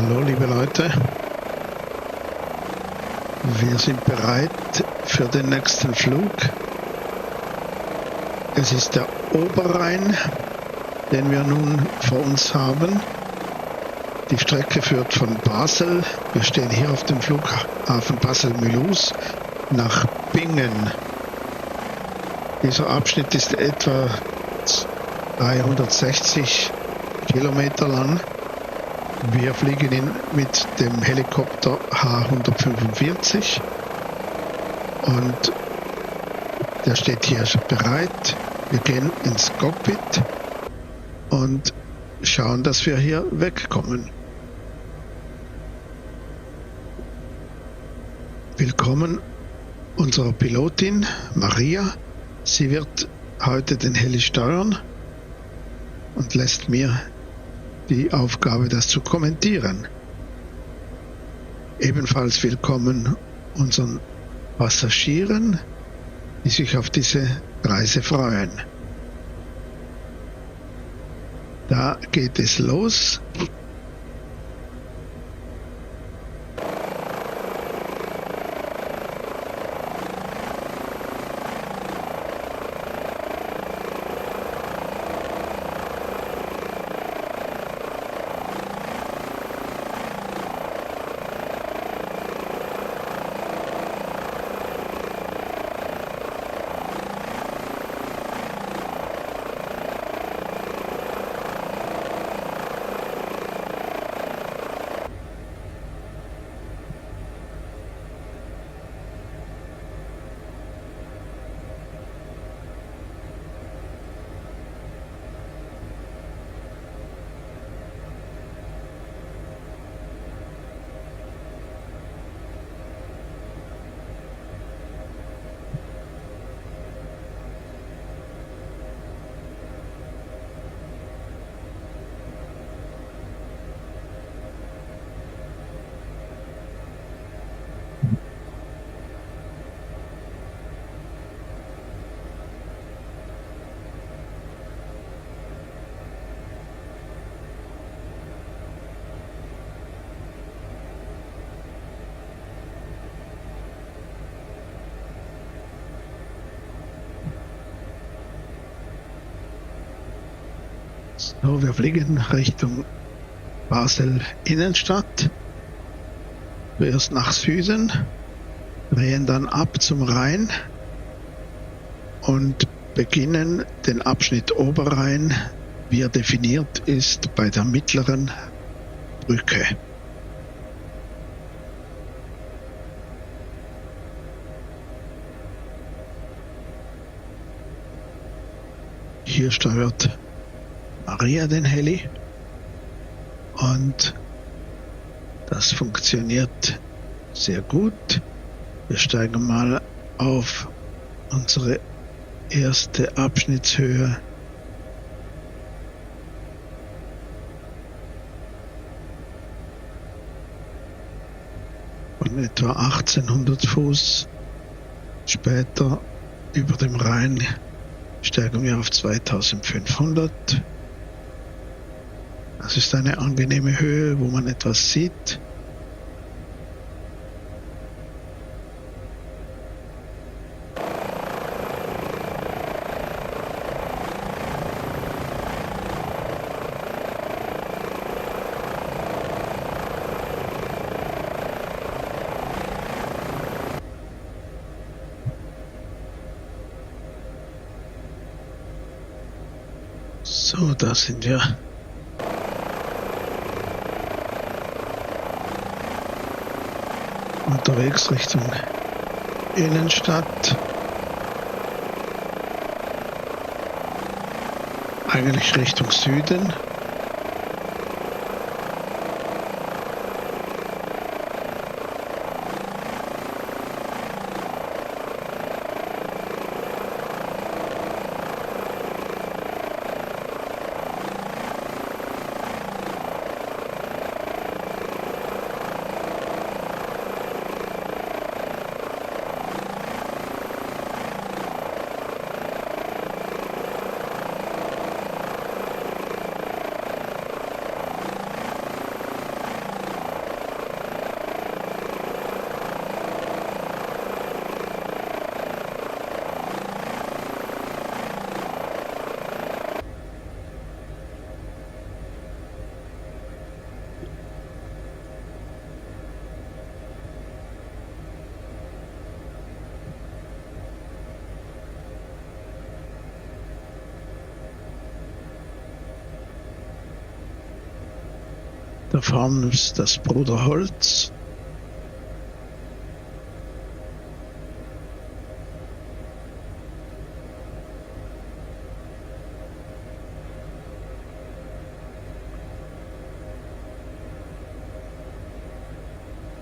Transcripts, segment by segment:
Hallo liebe Leute, wir sind bereit für den nächsten Flug. Es ist der Oberrhein, den wir nun vor uns haben. Die Strecke führt von Basel, wir stehen hier auf dem Flughafen Basel-Mulhouse, nach Bingen. Dieser Abschnitt ist etwa 360 Kilometer lang. Wir fliegen ihn mit dem Helikopter H145 und der steht hier bereit. Wir gehen ins Cockpit und schauen, dass wir hier wegkommen. Willkommen unserer Pilotin Maria. Sie wird heute den Heli steuern und lässt mir die Aufgabe, das zu kommentieren. Ebenfalls willkommen unseren Passagieren, die sich auf diese Reise freuen. Da geht es los. So, wir fliegen Richtung Basel Innenstadt. Zuerst nach Süden, drehen dann ab zum Rhein und beginnen den Abschnitt Oberrhein, wie er definiert ist, bei der mittleren Brücke. Hier steuert Maria den Heli und das funktioniert sehr gut. Wir steigen mal auf unsere erste Abschnittshöhe. Von etwa 1800 Fuß. Später über dem Rhein steigen wir auf 2500. Das ist eine angenehme Höhe, wo man etwas sieht. So, da sind wir. Unterwegs Richtung Innenstadt. Eigentlich Richtung Süden. Da vorne ist das Bruderholz.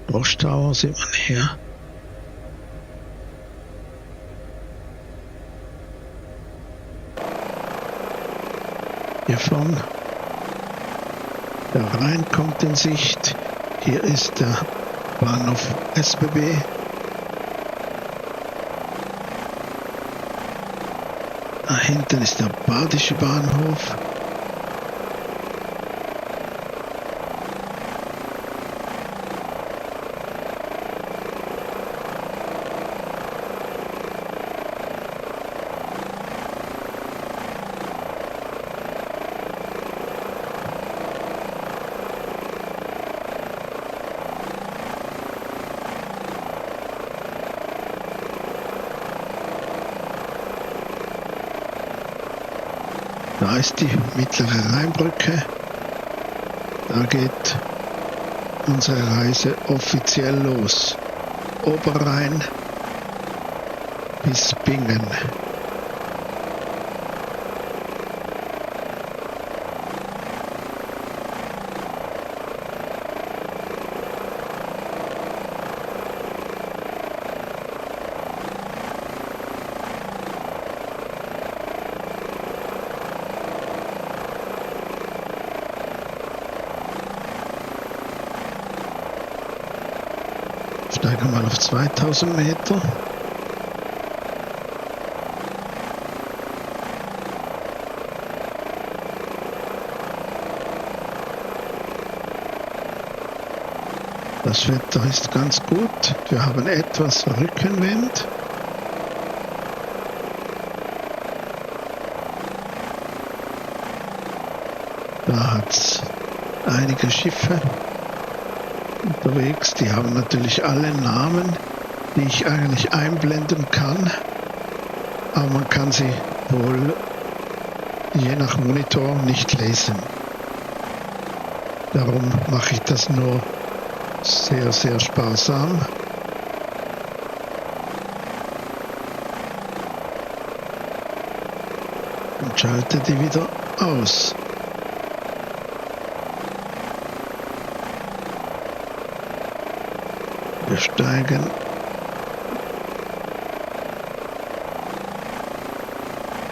Bosch Tower sieht man hier. Hier vorne. Der Rhein kommt in Sicht. Hier ist der Bahnhof SBB. Da hinten ist der Badische Bahnhof. Da ist die mittlere Rheinbrücke. Da geht unsere Reise offiziell los. Oberrhein bis Bingen. Steigen mal auf 2000 Meter. Das Wetter ist ganz gut. Wir haben etwas Rückenwind. Da hat es einige Schiffe unterwegs, die haben natürlich alle Namen, die ich eigentlich einblenden kann, aber man kann sie wohl je nach Monitor nicht lesen. Darum mache ich das nur sehr, sehr sparsam. Und schalte die wieder aus. Wir steigen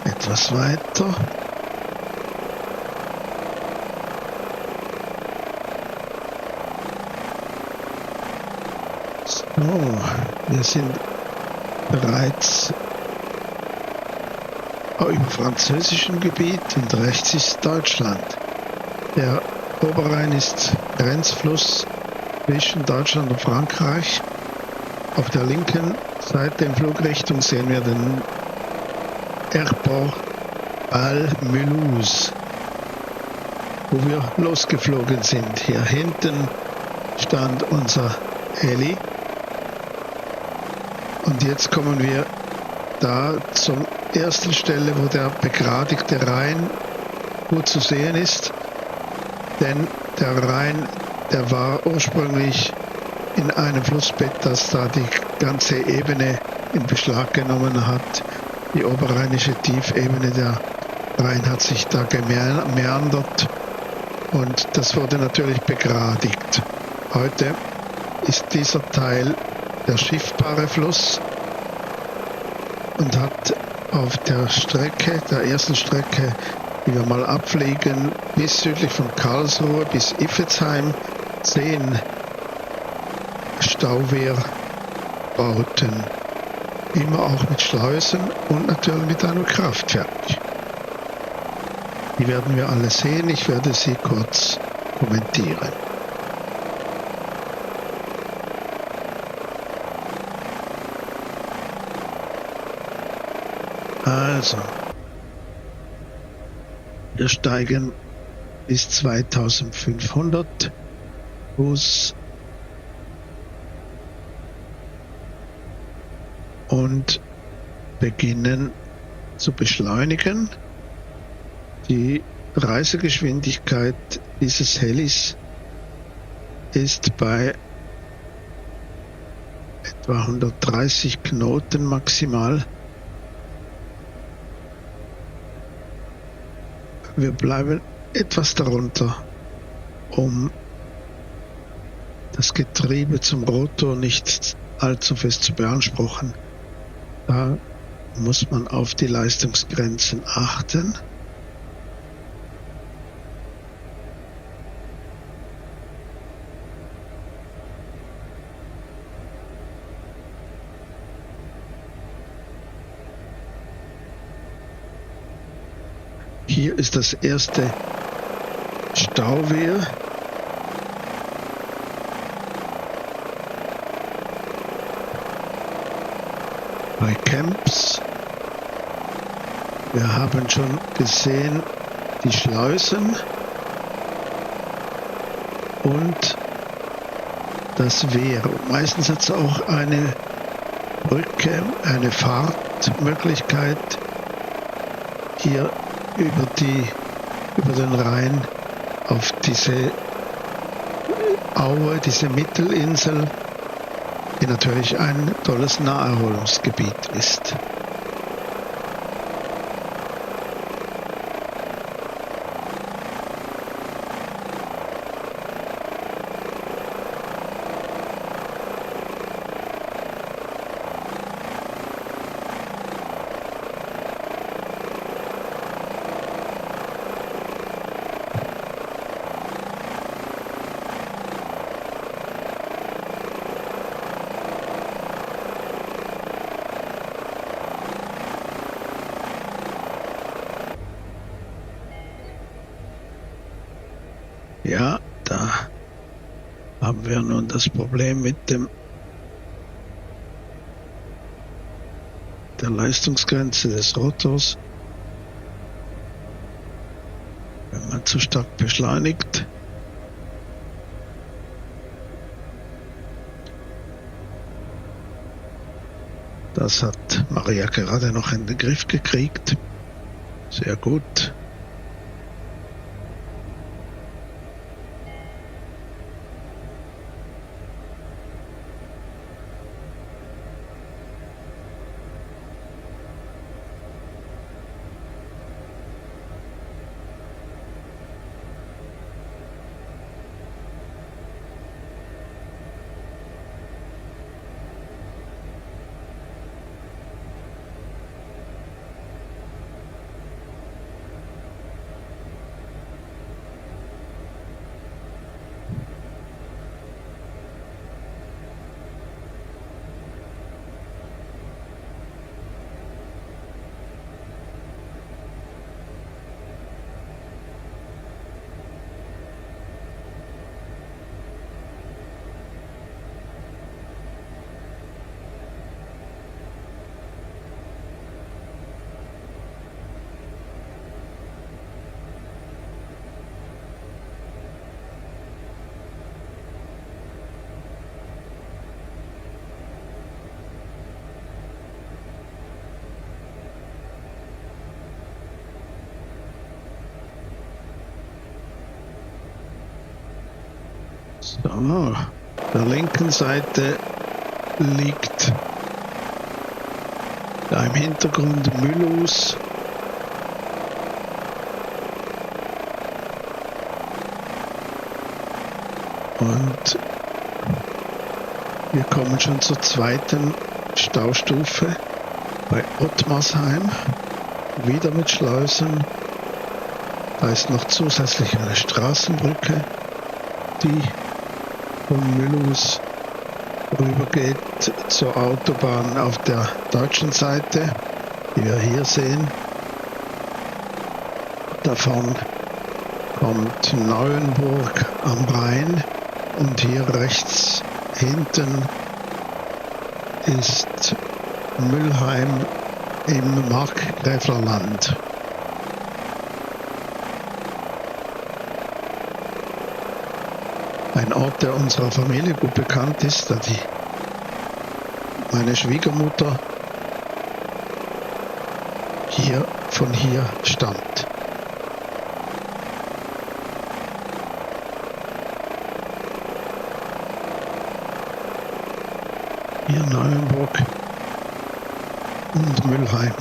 etwas weiter. So, wir sind bereits im französischen Gebiet und rechts ist Deutschland. Der Oberrhein ist Grenzfluss zwischen Deutschland und Frankreich. Auf der linken Seite in Flugrichtung sehen wir den Airport Bâle-Mulhouse, wo wir losgeflogen sind. Hier hinten stand unser Heli. Und jetzt kommen wir da zur ersten Stelle, wo der begradigte Rhein gut zu sehen ist. Denn der Rhein, der war ursprünglich in einem Flussbett, das da die ganze Ebene in Beschlag genommen hat. Die oberrheinische Tiefebene, der Rhein hat sich da gemeandert und das wurde natürlich begradigt. Heute ist dieser Teil der schiffbare Fluss und hat auf der Strecke, der ersten Strecke, die wir mal abfliegen, bis südlich von Karlsruhe bis Iffezheim, 10 Stauwehrbauten. Immer auch mit Schleusen und natürlich mit einem Kraftwerk. Die werden wir alle sehen. Ich werde sie kurz kommentieren. Also, wir steigen bis 2500 Fuß und beginnen zu beschleunigen. Die Reisegeschwindigkeit dieses Helis ist bei etwa 130 Knoten maximal. Wir bleiben etwas darunter, um das Getriebe zum Rotor nicht allzu fest zu beanspruchen. Da muss man auf die Leistungsgrenzen achten. Hier ist das erste Stauwehr. Bei Camps. Wir haben schon gesehen die Schleusen und das Wehr. Meistens hat es auch eine Brücke, eine Fahrtmöglichkeit hier über den Rhein auf diese Aue, diese Mittelinsel, die natürlich ein tolles Naherholungsgebiet ist. Ja, da haben wir nun das Problem mit der Leistungsgrenze des Rotors. Wenn man zu stark beschleunigt, das hat Maria gerade noch in den Griff gekriegt. Sehr gut. So, auf der linken Seite liegt da im Hintergrund Mulhouse. Und wir kommen schon zur zweiten Staustufe bei Ottmarsheim. Wieder mit Schleusen. Da ist noch zusätzlich eine Straßenbrücke, die von Mulhouse rübergeht zur Autobahn auf der deutschen Seite, die wir hier sehen. Davon kommt Neuenburg am Rhein und hier rechts hinten ist Mülheim im Markgräflerland. Ein Ort, der unserer Familie gut bekannt ist, da meine Schwiegermutter von hier stammt. Hier Neuenburg und Mülheim.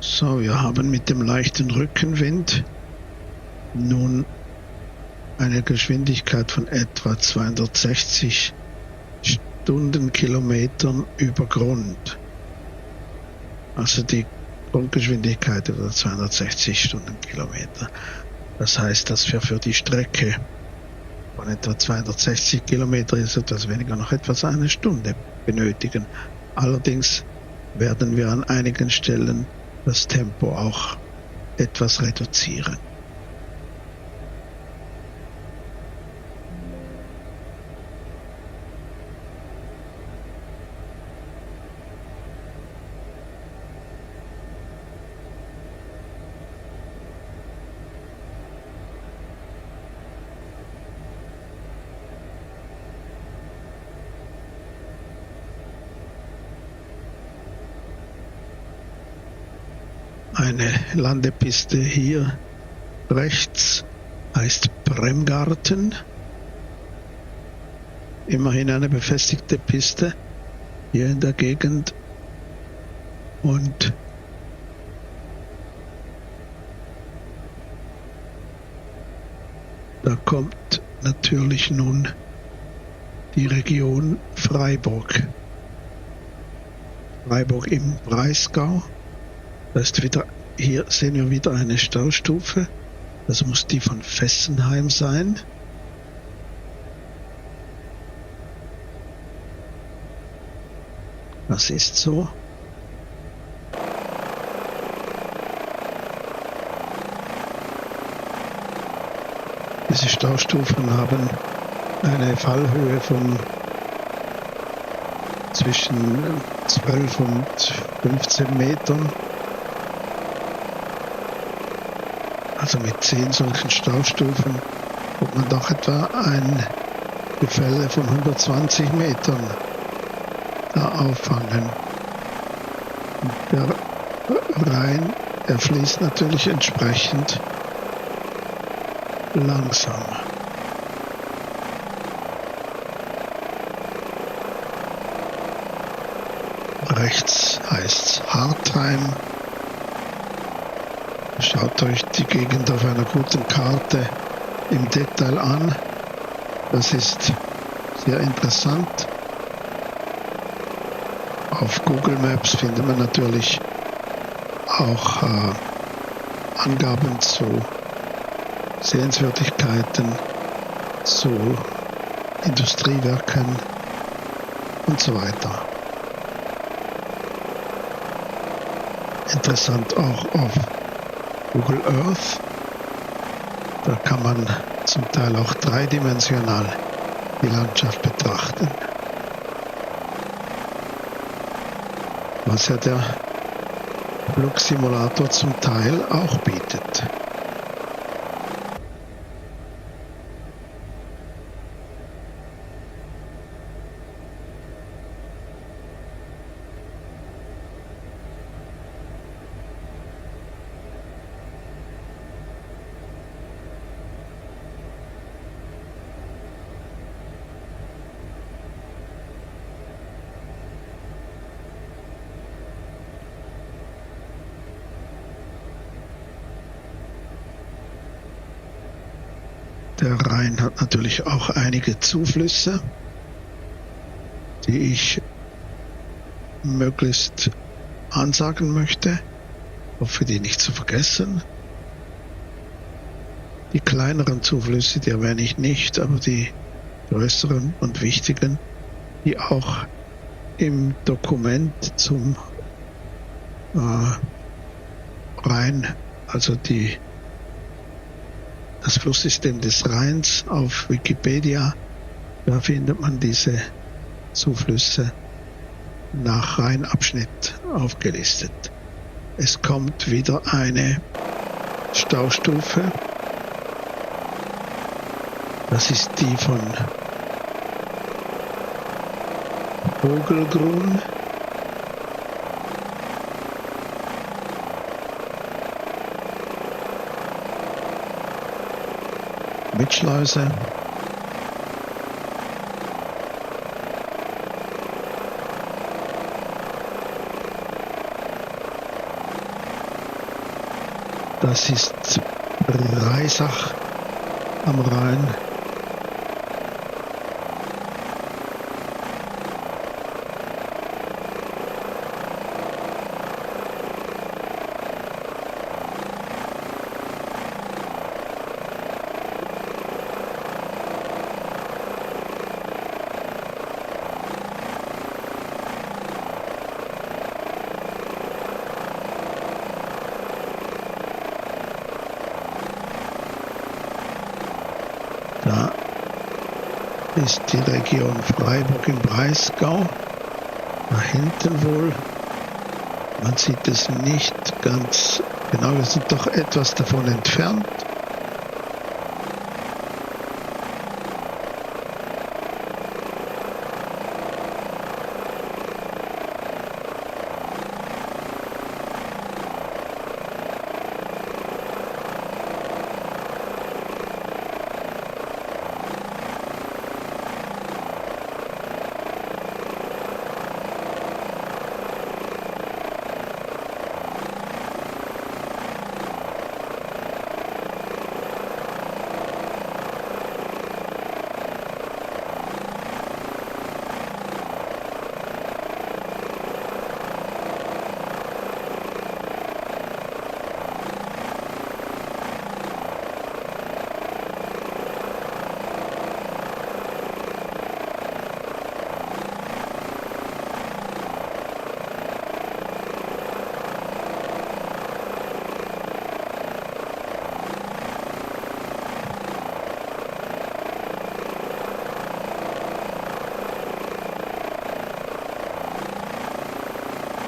So, wir haben mit dem leichten Rückenwind nun eine Geschwindigkeit von etwa 260 Stundenkilometern über Grund. Also die Grundgeschwindigkeit über 260 Stundenkilometer. Das heißt, dass wir für die Strecke von etwa 260 Kilometer ist etwas weniger noch etwas eine Stunde benötigen. Allerdings werden wir an einigen Stellen das Tempo auch etwas reduzieren. Eine Landepiste hier rechts heißt Bremgarten. Immerhin eine befestigte Piste hier in der Gegend. Und da kommt natürlich nun die Region Freiburg. Freiburg im Breisgau. Das ist wieder, hier sehen wir wieder eine Staustufe. Das muss die von Fessenheim sein. Das ist so. Diese Staustufen haben eine Fallhöhe von zwischen 12 und 15 Metern. Also mit 10 solchen Staustufen wird man doch etwa ein Gefälle von 120 Metern da auffangen. Und der Rhein, der fließt natürlich entsprechend langsam. Rechts heißt Hartheim. Schaut euch die Gegend auf einer guten Karte im Detail an. Das ist sehr interessant. Auf Google Maps findet man natürlich auch Angaben zu Sehenswürdigkeiten, zu Industriewerken und so weiter. Interessant auch auf Google Earth. Da kann man zum Teil auch dreidimensional die Landschaft betrachten. Was ja der Flugsimulator zum Teil auch bietet. Der Rhein hat natürlich auch einige Zuflüsse, die ich möglichst ansagen möchte, hoffe die nicht zu vergessen. Die kleineren Zuflüsse, die erwähne ich nicht, aber die größeren und wichtigen, die auch im Dokument zum Rhein, also das Flusssystem des Rheins auf Wikipedia, da findet man diese Zuflüsse nach Rheinabschnitt aufgelistet. Es kommt wieder eine Staustufe. Das ist die von Vogelgrün. Mit Schleuse. Das ist Breisach am Rhein. Da ist die Region Freiburg im Breisgau. Da hinten wohl. Man sieht es nicht ganz genau. Wir sind doch etwas davon entfernt.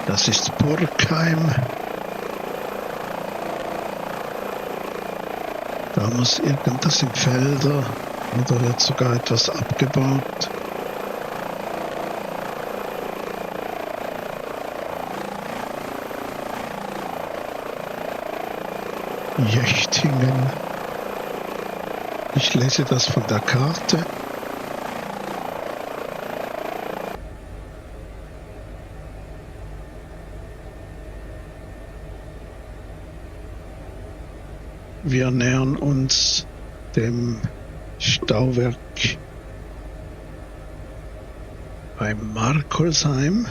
Das ist Burgheim. Da muss irgendwas im Felder oder wird sogar etwas abgebaut. Jöchtingen. Ich lese das von der Karte. Wir nähern uns dem Stauwerk bei Markolsheim.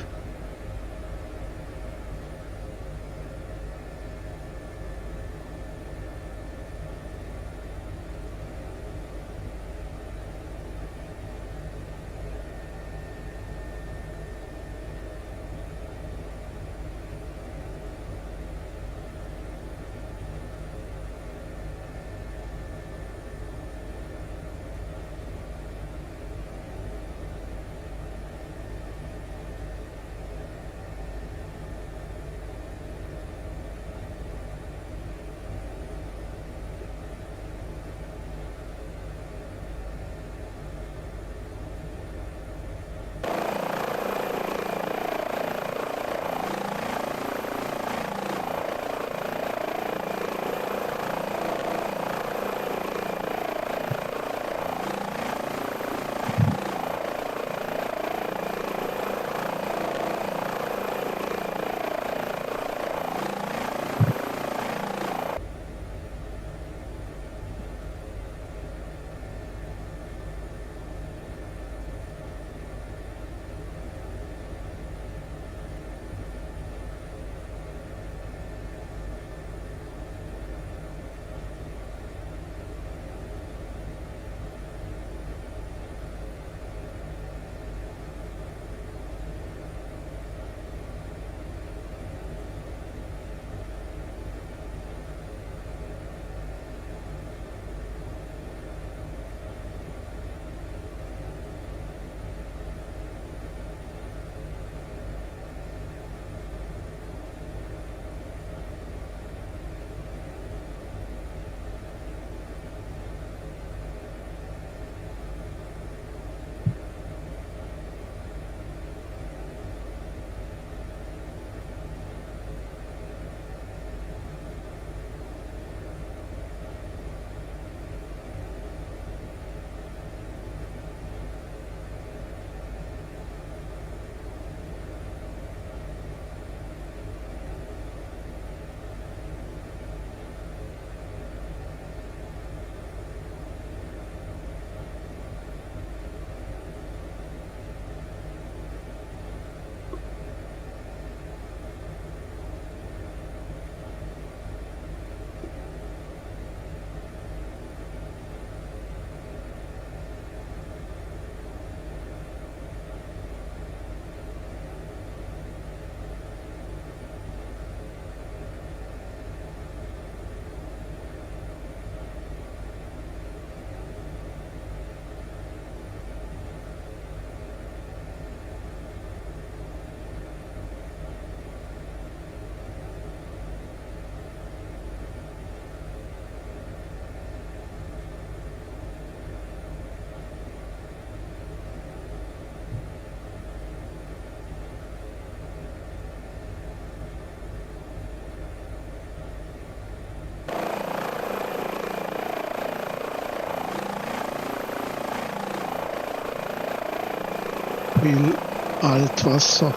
viel Altwasser,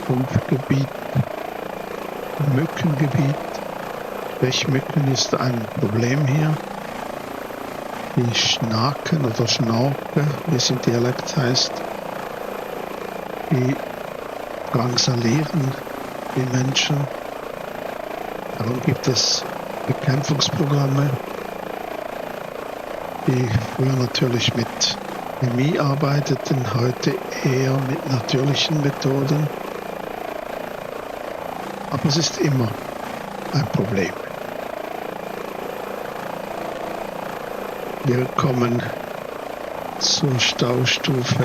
Sumpfgebiet, Mückengebiet. Stechmücken ist ein Problem hier. Die Schnaken oder Schnorke, wie es im Dialekt heißt, die drangsalieren die Menschen. Darum gibt es Bekämpfungsprogramme, die früher natürlich mit Chemie arbeiteten, heute eher mit natürlichen Methoden. Aber es ist immer ein Problem. Wir kommen zur Staustufe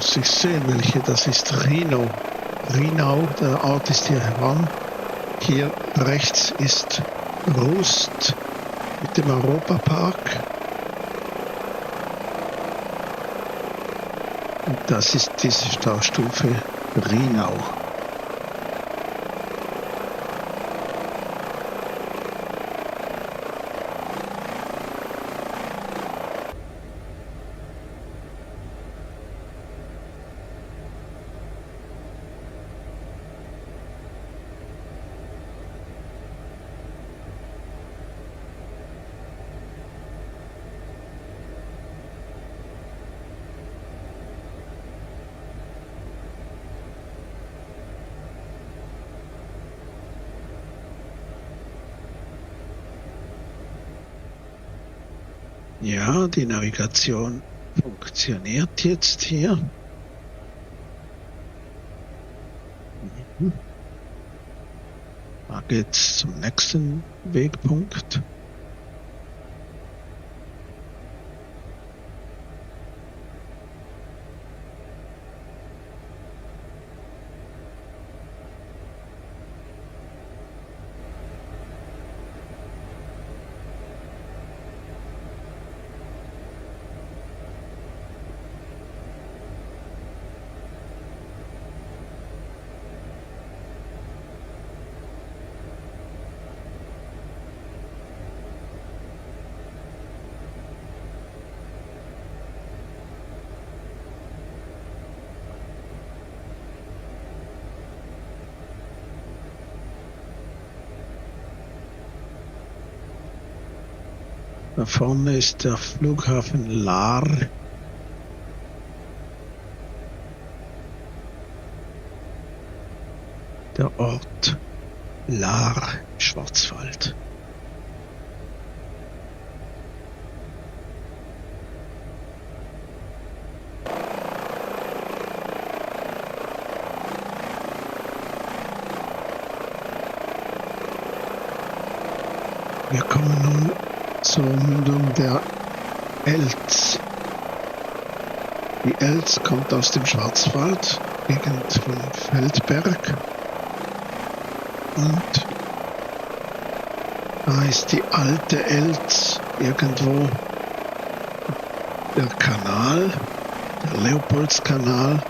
muss ich sehen, welche das ist. Rhinau, der Ort ist hier heran. Hier rechts ist Rust mit dem Europapark. Und das ist diese Staustufe Rhinau. Ja, die Navigation funktioniert jetzt hier. Da geht's zum nächsten Wegpunkt. Da vorne ist der Flughafen Lahr. Der Ort Lahr, Schwarzwald. Wir kommen nun zur Mündung der Elz. Die Elz kommt aus dem Schwarzwald, Gegend von Feldberg. Und da ist die alte Elz irgendwo. Der Kanal, der Leopoldskanal,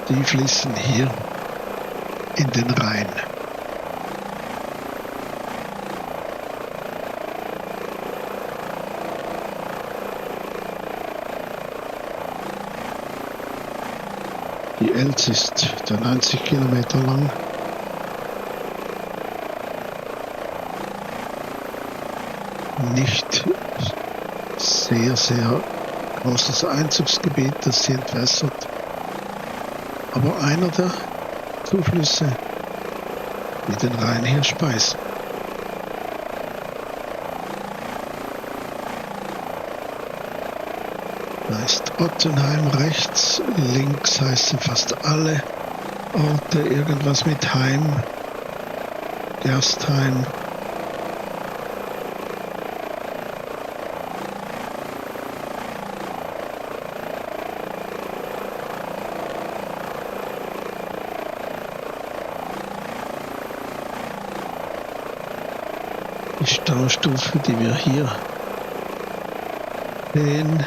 die fließen hier in den Rhein. Die Elz ist 90 Kilometer lang. Nicht sehr, sehr großes Einzugsgebiet, das sie entwässert. Aber einer der Zuflüsse, die den Rhein hier speisen. Da ist Ottenheim rechts, links heißen fast alle Orte irgendwas mit Heim, Gerstheim. Die Staustufe, die wir hier sehen,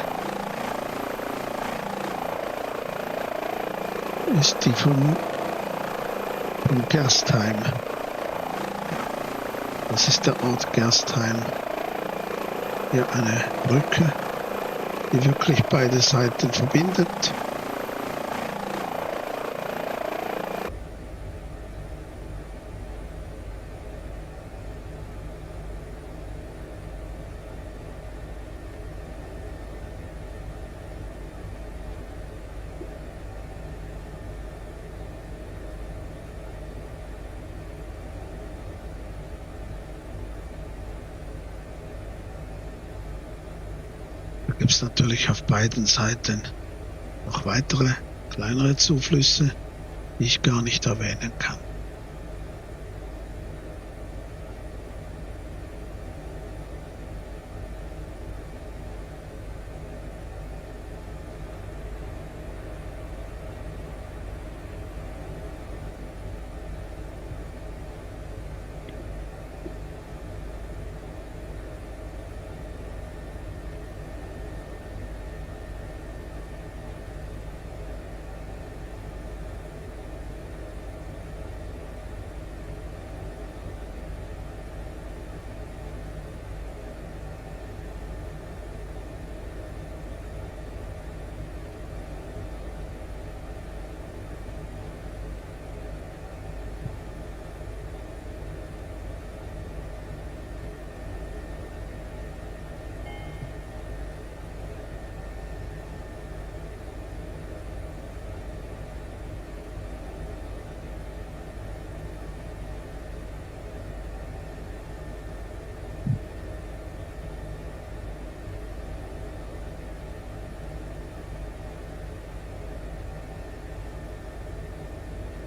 ist die von von Gerstheim. Das ist der Ort Gerstheim. Hier eine Brücke, die wirklich beide Seiten verbindet. Gibt es natürlich auf beiden Seiten noch weitere kleinere Zuflüsse, die ich gar nicht erwähnen kann.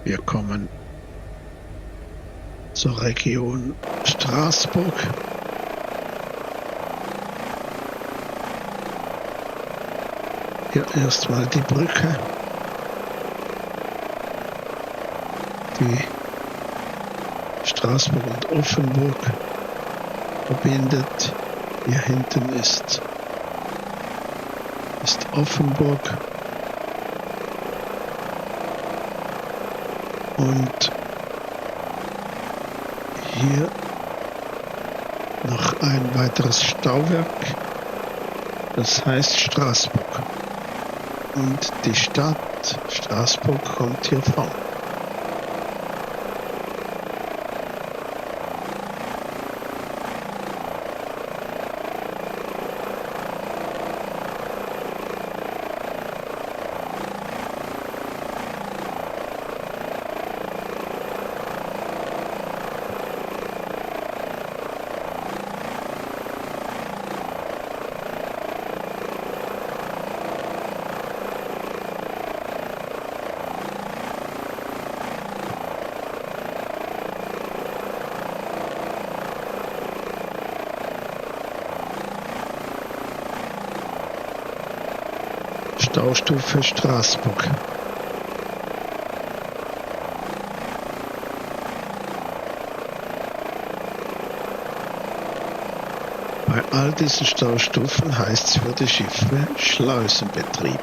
Wir kommen zur Region Straßburg. Hier erstmal die Brücke, die Straßburg und Offenburg verbindet. Hier hinten ist Offenburg. Und hier noch ein weiteres Stauwerk, das heißt Straßburg. Und die Stadt Straßburg kommt hier vor. Staustufe Straßburg. Bei all diesen Staustufen heißt es für die Schiffe Schleusenbetrieb.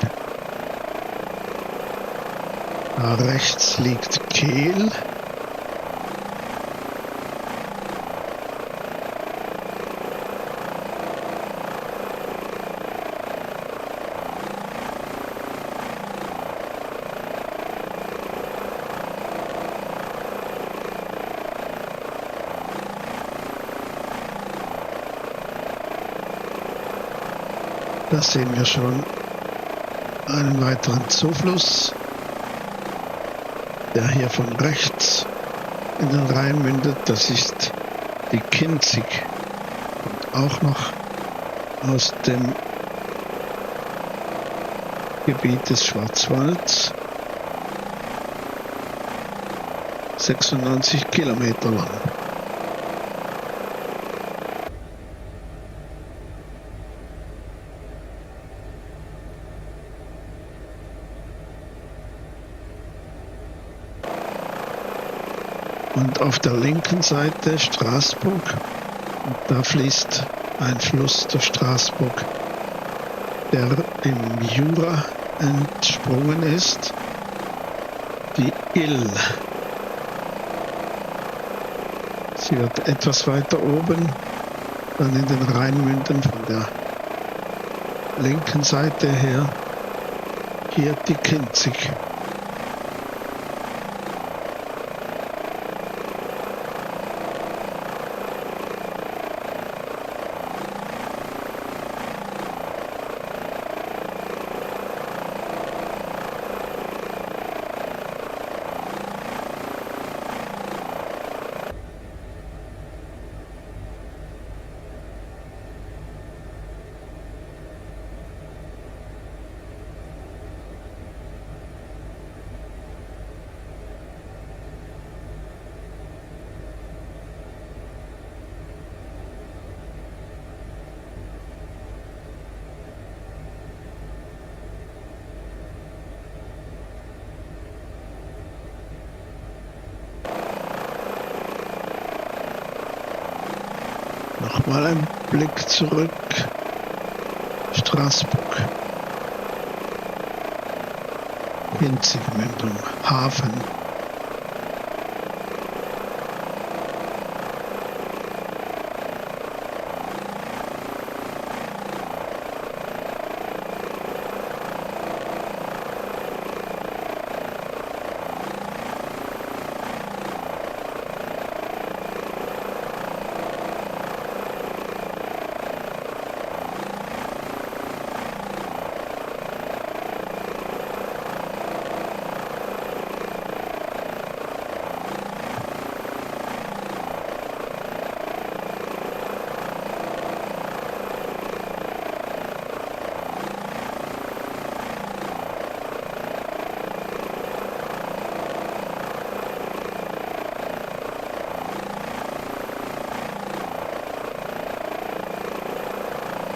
Da rechts liegt Kehl. Da sehen wir schon einen weiteren Zufluss, der hier von rechts in den Rhein mündet. Das ist die Kinzig, kommt auch noch aus dem Gebiet des Schwarzwalds, 96 Kilometer lang. Und auf der linken Seite Straßburg, und da fließt ein Fluss der Straßburg, der im Jura entsprungen ist, die Ill. Sie wird etwas weiter oben dann in den Rhein münden von der linken Seite her. Hier die Kinzig. Nochmal ein Blick zurück. Straßburg. Kinzigmündung. Hafen.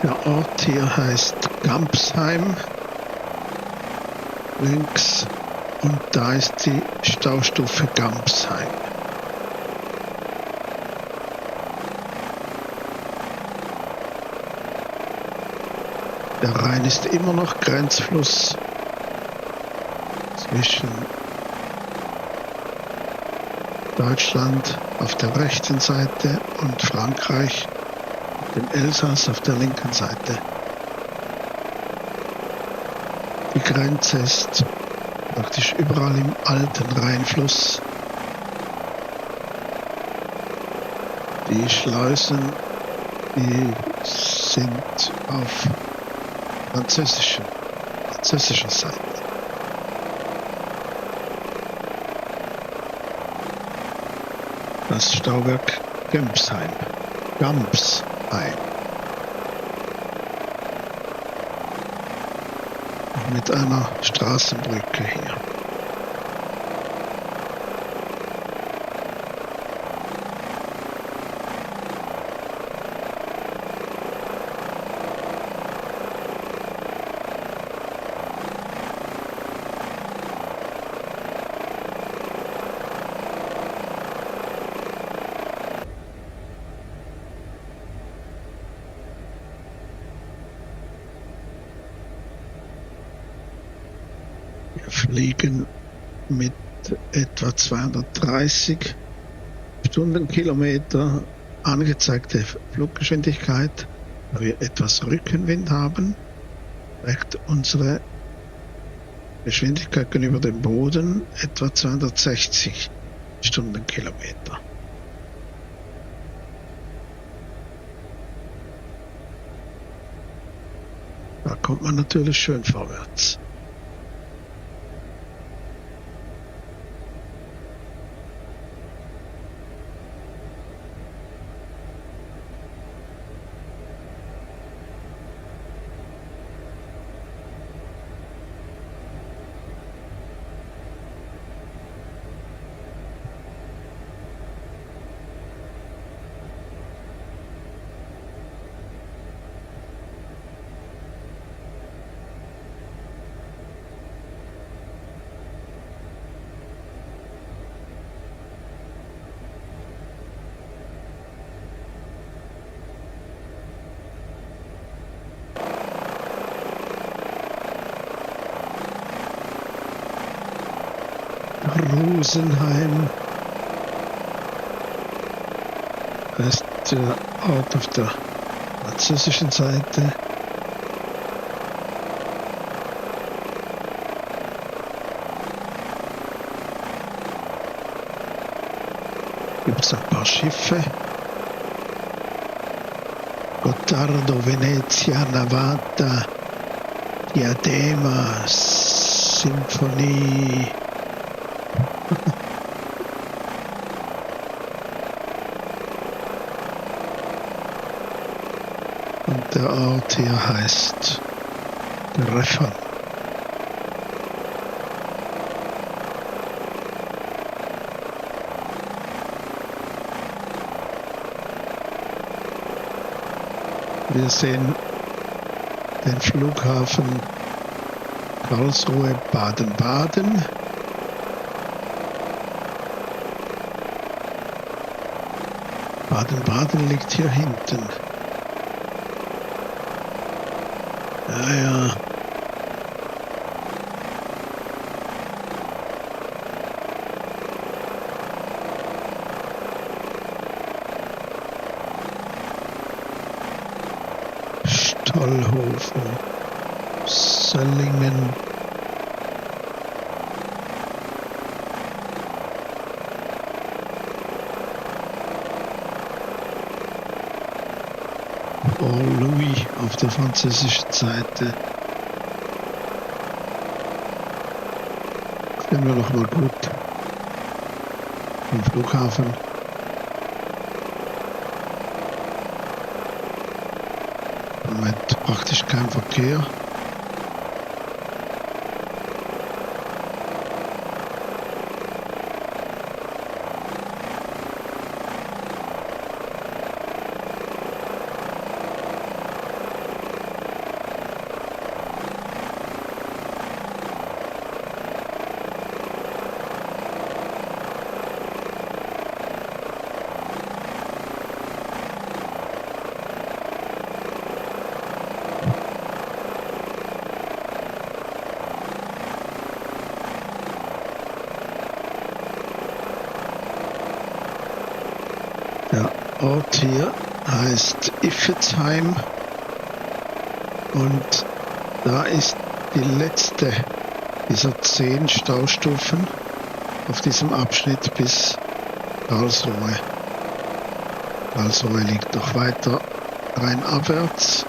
Der Ort hier heißt Gampsheim. Links. Und da ist die Staustufe Gampsheim. Der Rhein ist immer noch Grenzfluss zwischen Deutschland auf der rechten Seite und Frankreich, dem Elsass auf der linken Seite. Die Grenze ist praktisch überall im alten Rheinfluss. Die Schleusen, die sind auf französischer Seite. Das Stauwerk Gampsheim. Mit einer Straßenbrücke hier. Wir fliegen mit etwa 230 Stundenkilometer angezeigte Fluggeschwindigkeit. Da wir etwas Rückenwind haben, trägt unsere Geschwindigkeit gegenüber dem Boden etwa 260 Stundenkilometer. Da kommt man natürlich schön vorwärts. Rosenheim. heißt der Ort auf der französischen Seite. Gibt es ein paar Schiffe. Gottardo, Venezia, Navata, Diadema, Symphonie. Und der Ort hier heißt Treffern. Wir sehen den Flughafen Karlsruhe Baden-Baden. Baden-Baden liegt hier hinten. Ja. Stollhofen, Söllingen. Port-Louis auf der französischen Seite. Sehen wir noch mal gut vom Flughafen. Im Moment praktisch kein Verkehr. Der Ort hier heißt Iffezheim und da ist die letzte dieser 10 Staustufen auf diesem Abschnitt bis Karlsruhe. Karlsruhe liegt noch weiter rheinabwärts.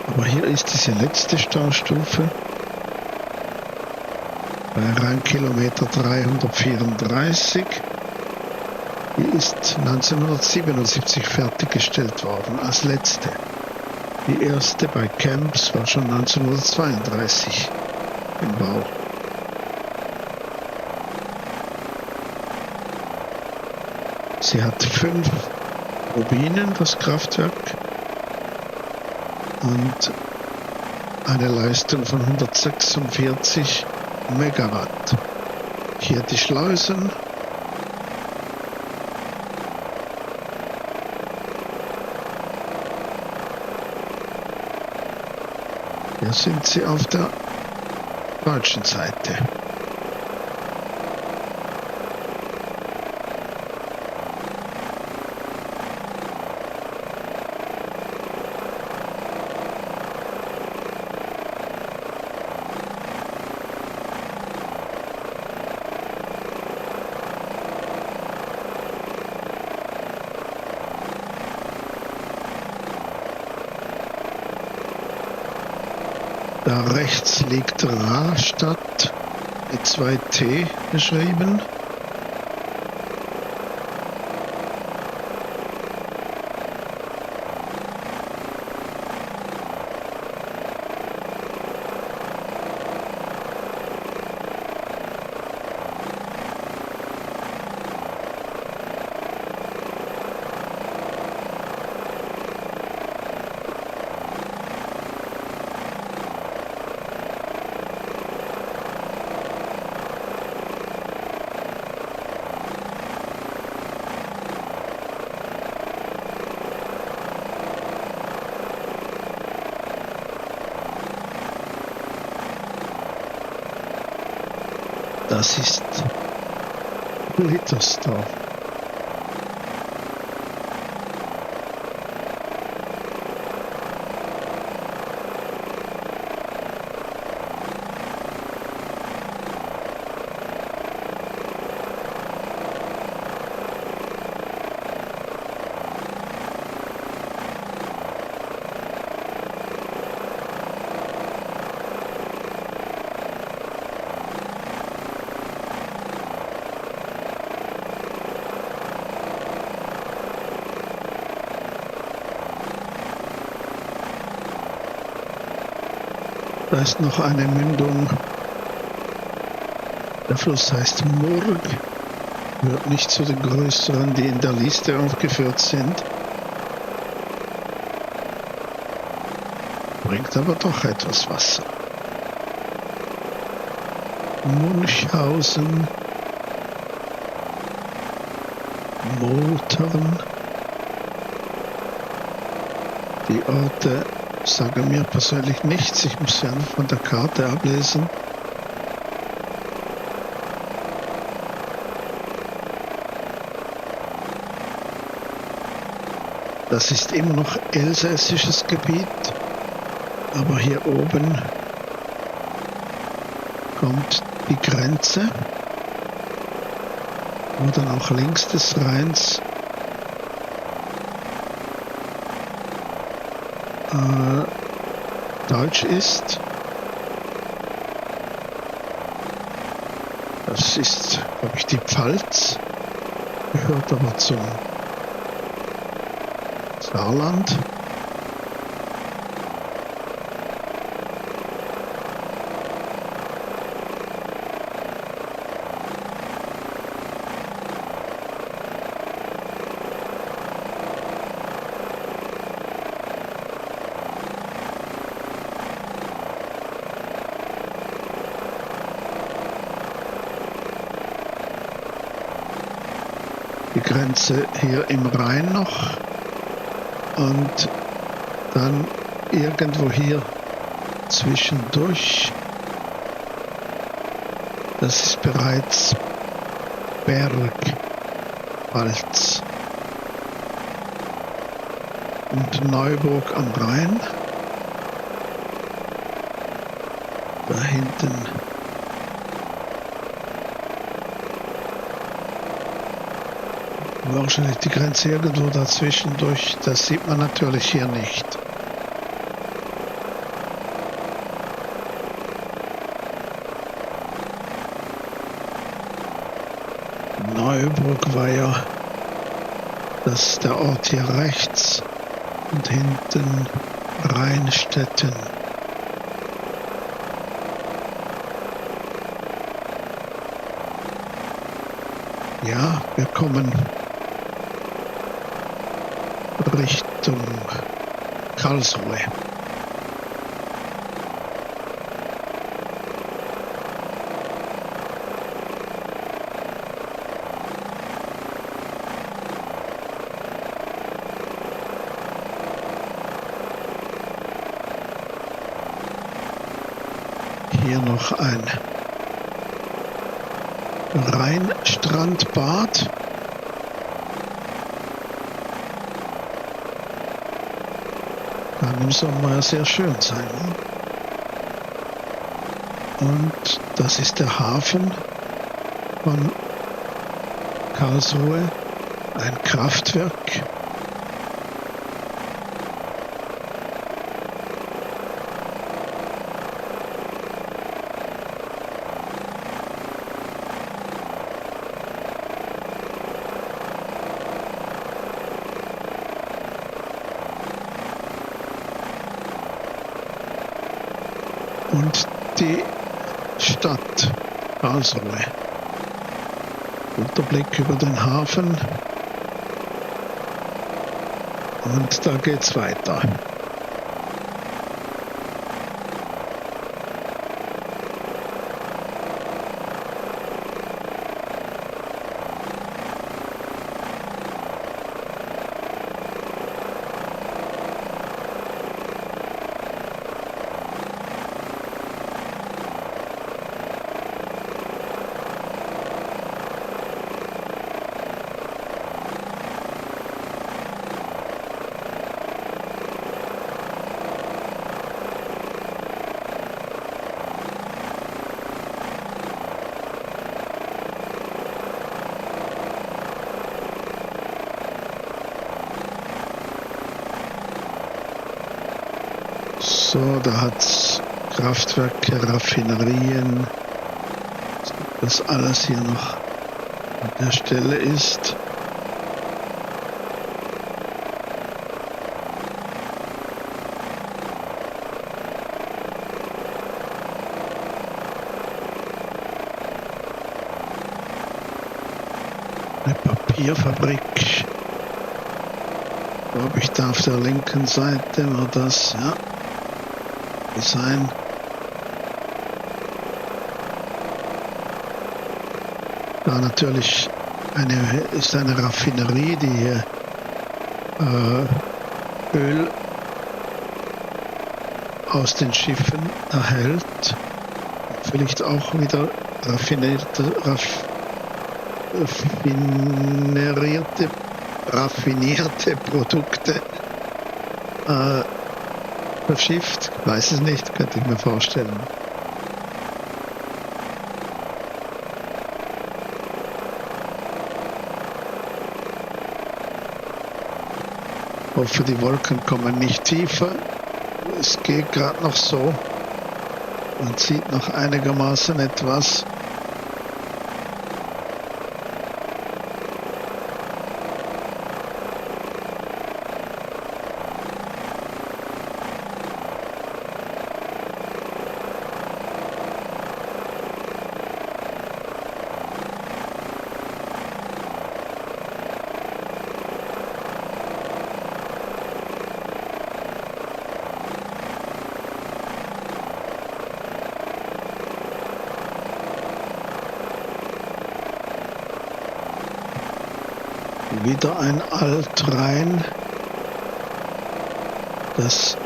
Aber hier ist diese letzte Staustufe bei Rheinkilometer 334. Die ist 1977 fertiggestellt worden, als letzte. Die erste bei Camps war schon 1932 im Bau. Sie hat 5 Turbinen, das Kraftwerk, und eine Leistung von 146 Megawatt. Hier die Schleusen. Hier sind sie auf der deutschen Seite. Da rechts liegt Rastatt mit 2 T geschrieben. Das ist Littersdorf. Da ist noch eine Mündung. Der Fluss heißt Murg. Gehört nicht zu den größeren, die in der Liste aufgeführt sind. Bringt aber doch etwas Wasser. Munchhausen, Motern. Die Orte sagen mir persönlich nichts. Ich muss sie einfach von der Karte ablesen. Das ist immer noch elsässisches Gebiet, aber hier oben kommt die Grenze, wo dann auch links des Rheins Deutsch ist. Das ist, glaube ich, die Pfalz, gehört aber zum Saarland. Die Grenze hier im Rhein noch und dann irgendwo hier zwischendurch. Das ist bereits Bergpfalz und Neuburg am Rhein. Da hinten wahrscheinlich die Grenze irgendwo dazwischen durch. Das sieht man natürlich hier nicht. Neuburg war ja der Ort hier rechts und hinten Rheinstetten. Ja, wir kommen Richtung Karlsruhe. Hier noch ein Rheinstrandbad. Kann im Sommer sehr schön sein. Und das ist der Hafen von Karlsruhe, ein Kraftwerk. Und die Stadt Karlsruhe. Guter Blick über den Hafen. Und da geht's weiter. So, da hat's Kraftwerke, Raffinerien, das alles hier noch an der Stelle ist. Papierfabrik. Glaube ich, da auf der linken Seite war das, ja. Design. Da natürlich ist eine Raffinerie, die hier Öl aus den Schiffen erhält. Vielleicht auch wieder raffinierte Produkte verschifft. Weiß es nicht, könnte ich mir vorstellen. Ich hoffe, die Wolken kommen nicht tiefer. Es geht gerade noch so. Man sieht noch einigermaßen etwas. Wieder ein Altrhein. Das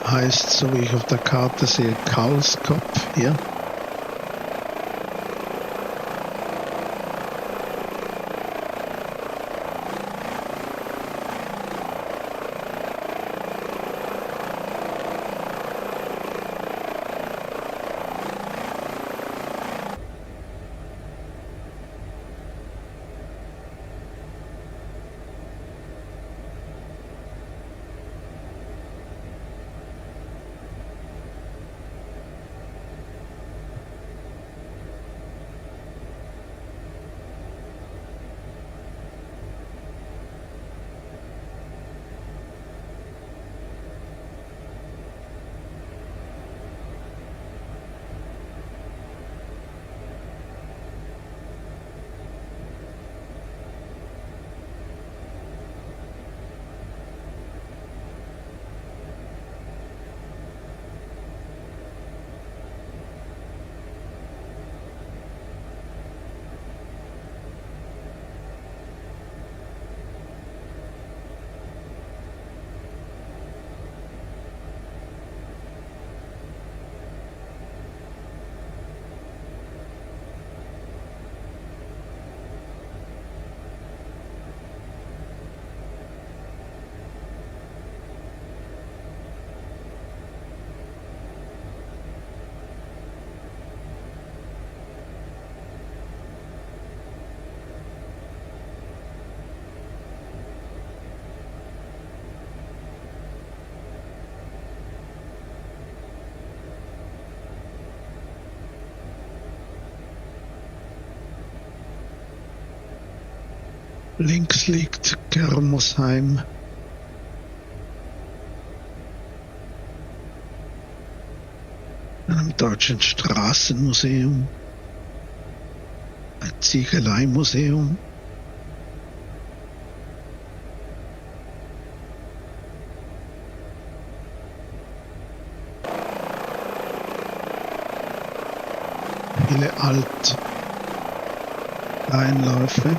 heißt, so wie ich auf der Karte sehe, Karlskopf hier. Links liegt Germersheim. Einem deutschen Straßenmuseum, ein Ziegeleimuseum. Viele Alteinläufe.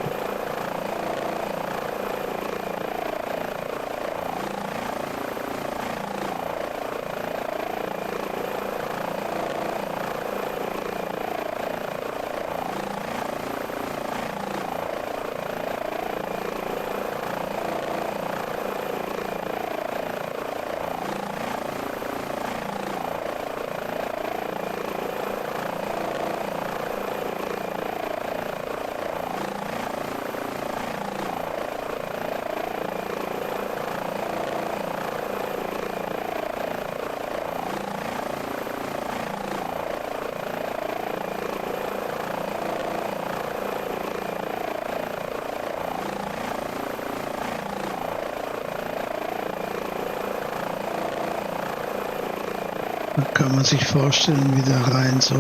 Da kann man sich vorstellen, wie der Rhein so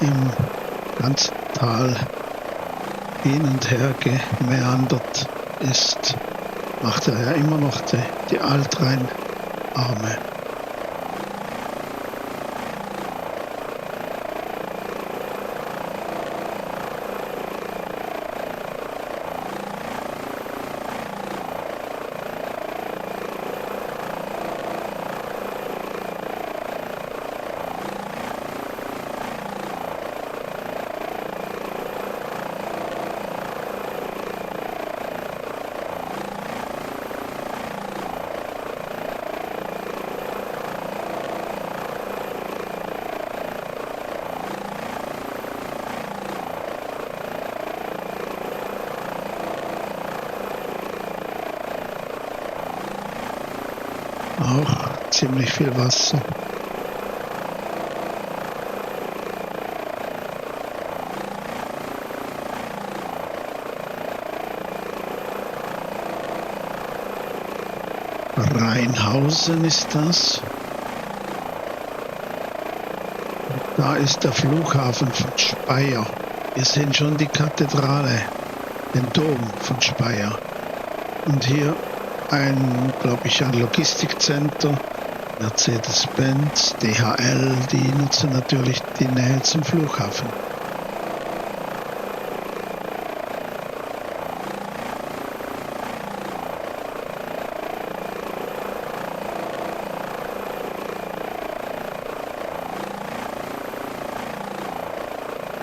im ganz Tal hin und her gemeandert ist, macht er ja immer noch die Altrheinarme. Auch ziemlich viel Wasser. Rheinhausen ist das. Da ist der Flughafen von Speyer. Wir sehen schon die Kathedrale, den Dom von Speyer. Und hier glaube ich, ein Logistikcenter, Mercedes-Benz, DHL, die nutzen natürlich die Nähe zum Flughafen.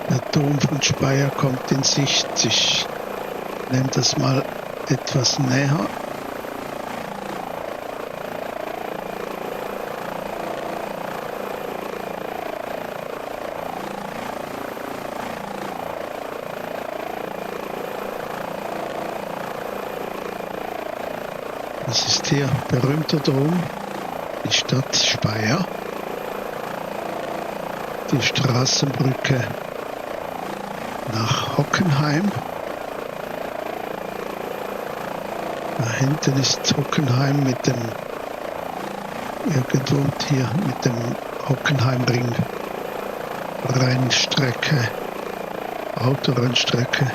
Der Dom von Speyer kommt in Sicht. Ich nehme das mal etwas näher. Das ist hier berühmter Dom, die Stadt Speyer, die Straßenbrücke nach Hockenheim. Da hinten ist Hockenheim mit dem irgendwo hier mit dem Hockenheimring, Rennstrecke, Autorennstrecke.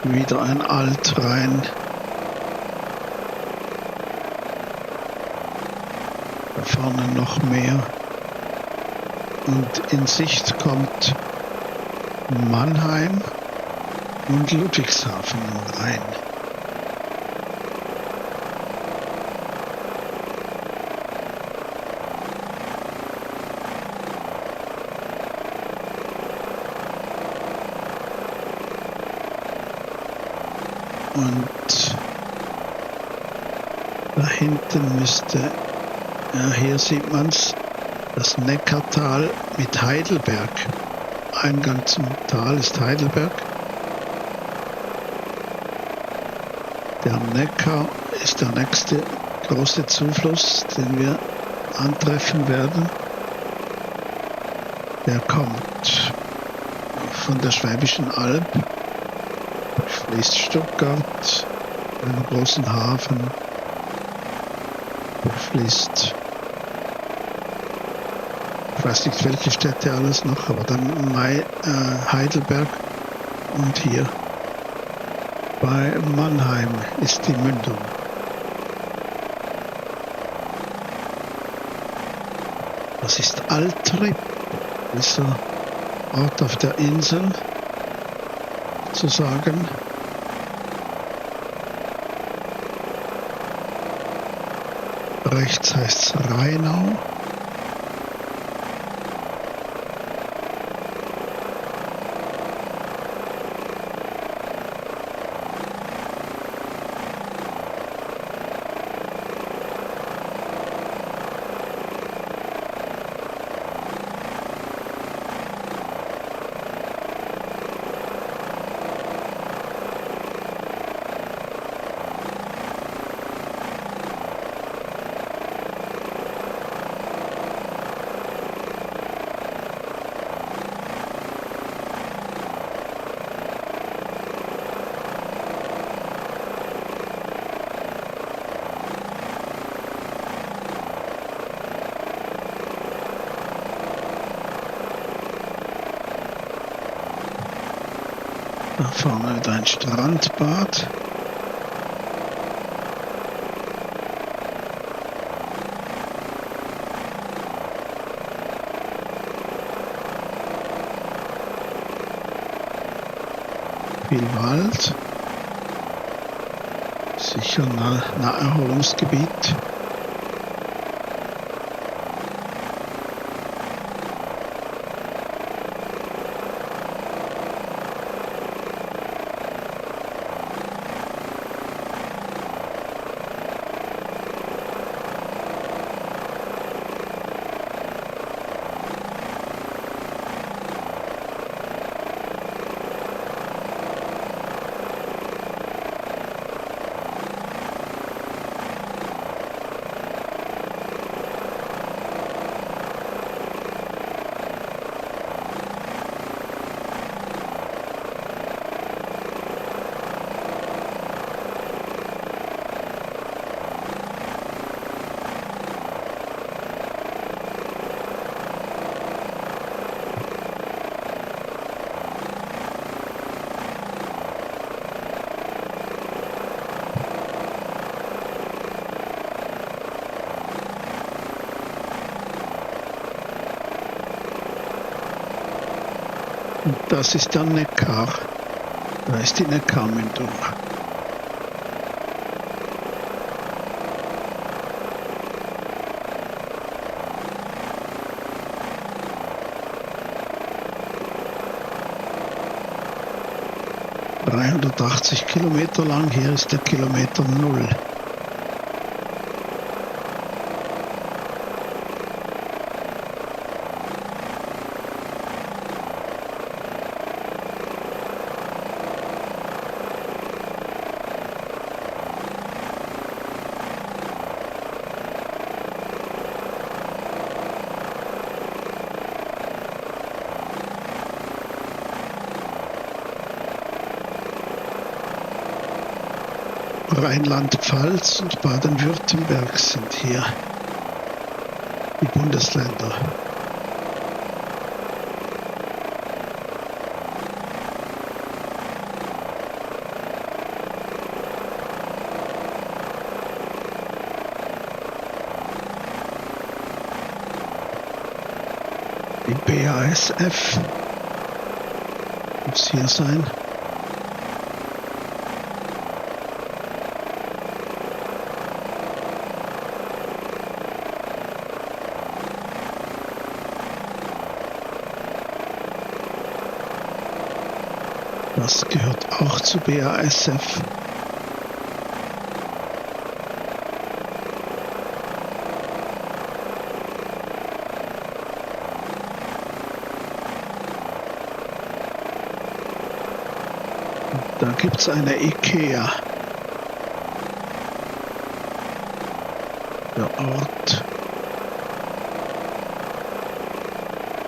Wieder ein Altrhein. Da vorne noch mehr. Und in Sicht kommt Mannheim und Ludwigshafen am Rhein. Und da hinten müsste, ja, hier sieht man es, das Neckartal mit Heidelberg. Eingang zum Tal ist Heidelberg. Der Neckar ist der nächste große Zufluss, den wir antreffen werden. Der kommt von der Schwäbischen Alb, fließt Stuttgart, einem großen Hafen, fließt, ich weiß nicht welche Städte alles noch, aber dann Heidelberg und hier bei Mannheim ist die Mündung. Das ist Altrip, dieser Ort auf der Insel, sozusagen. Rechts heißt es Rheinau. Da vorne wieder ein Strandbad. Viel Wald. Sicher ein Naherholungsgebiet. Und das ist der Neckar. Da ist die Neckarmündung. ...380 Kilometer lang, hier ist der Kilometer 0. Rheinland-Pfalz und Baden-Württemberg sind hier die Bundesländer. Die BASF muss hier sein. Das gehört auch zu BASF. Da gibt es eine IKEA. Der Ort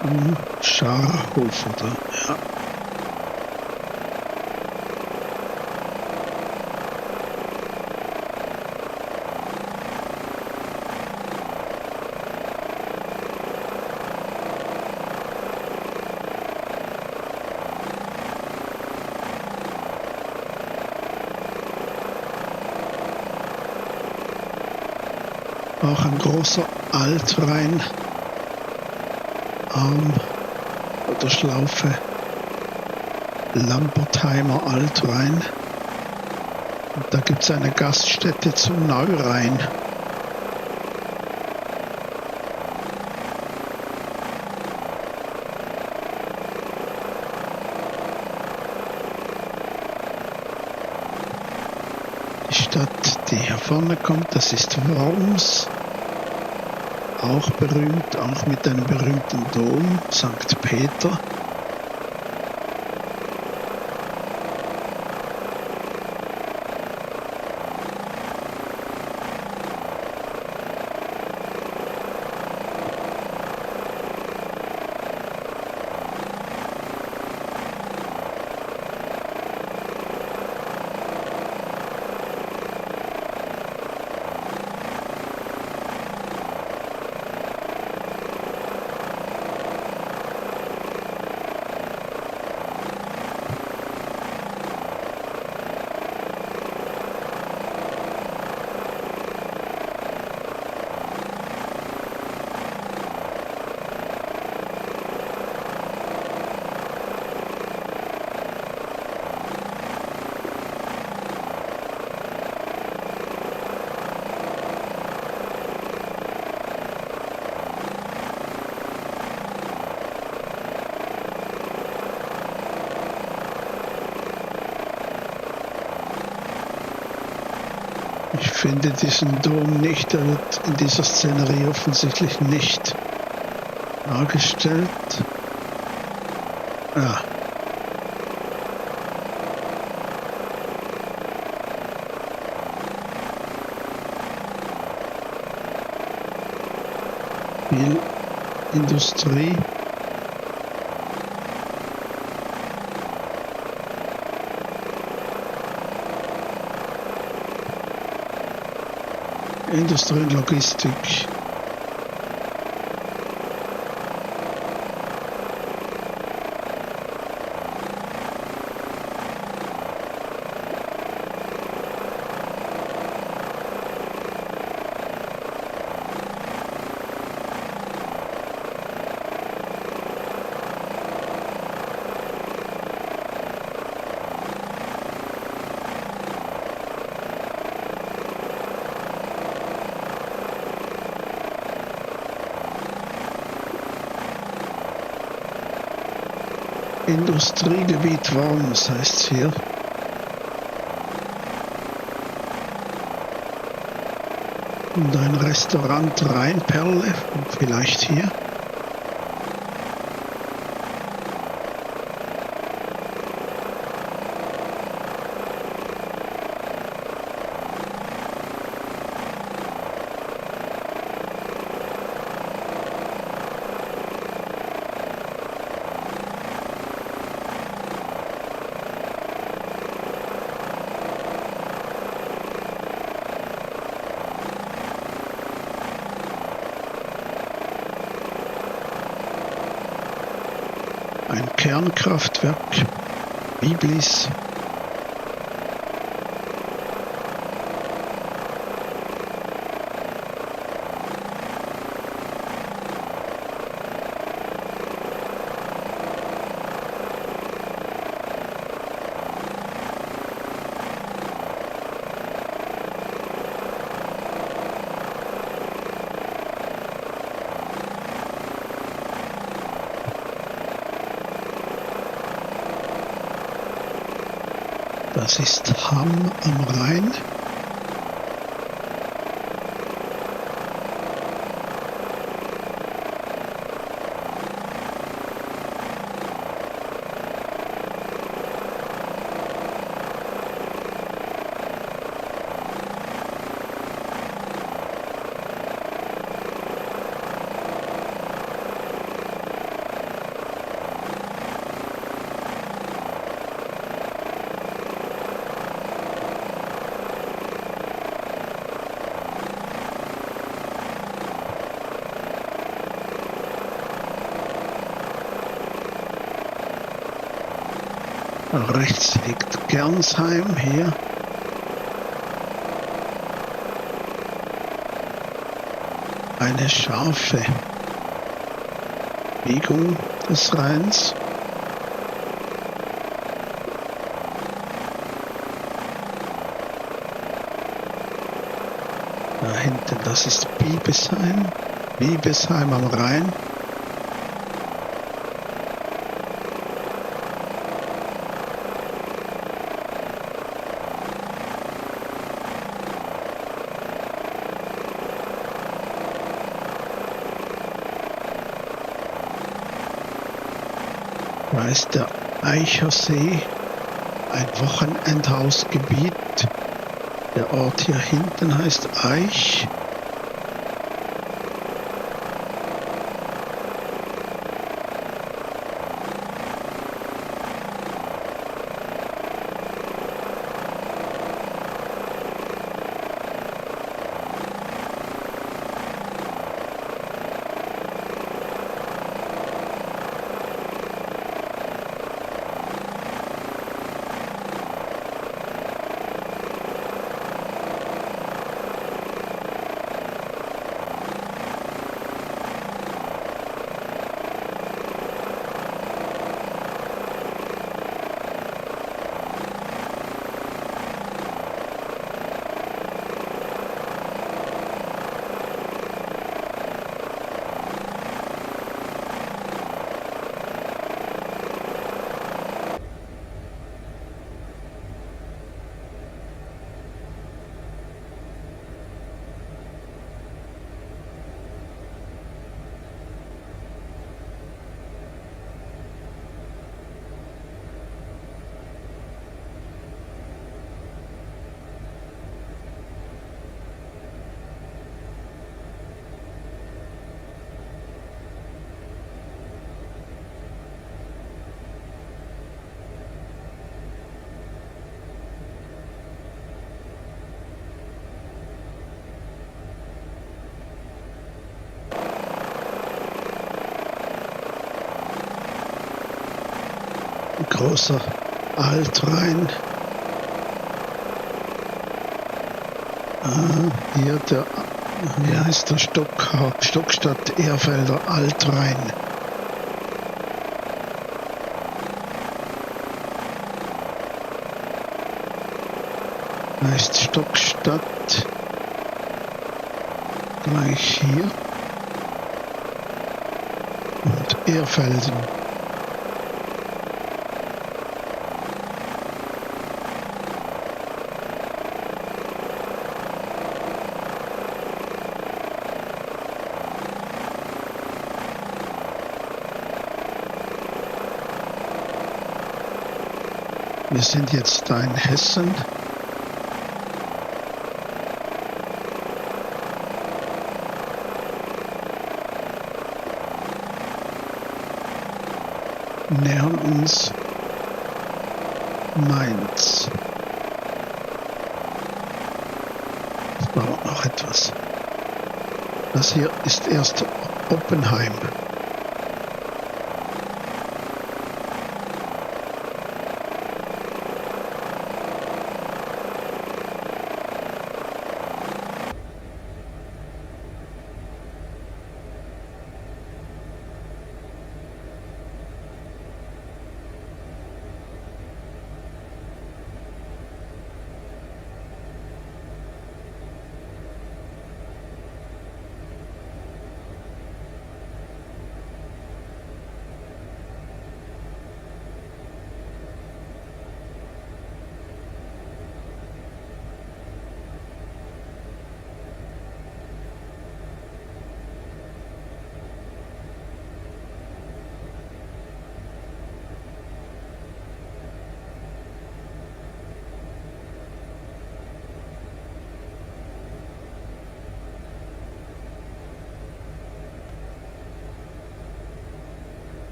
am Scharhof, oder? Ja. Auch ein großer Altrhein Arm oder Schlaufe Lampertheimer Altrhein. Und da gibt es eine Gaststätte zum Neurhein. Die Stadt, die hier vorne kommt, das ist Worms. Auch berühmt, auch mit einem berühmten Dom, St. Peter. Ich finde diesen Dom nicht, er wird in dieser Szenerie offensichtlich nicht dargestellt. Ja. Viel Industrie. Industrie und Logistik. Industriegebiet Worms heißt es hier. Und ein Restaurant Rheinperle, vielleicht hier. Ein Kernkraftwerk, Biblis. Das ist Hamm am Rhein. Rechts liegt Gernsheim hier. Eine Schafe. Biegung des Rheins. Da hinten, das ist Biebesheim. Biebesheim am Rhein. Da ist der Eichersee, ein Wochenendhausgebiet. Der Ort hier hinten heißt Eich. Ein großer Altrhein. Hier der, wie heißt der Stockstadt Erfelder Altrhein. Heißt Stockstadt gleich hier und Erfelden. Wir sind jetzt da in Hessen. Nähern uns Mainz. Es dauert noch etwas. Das hier ist erst Oppenheim.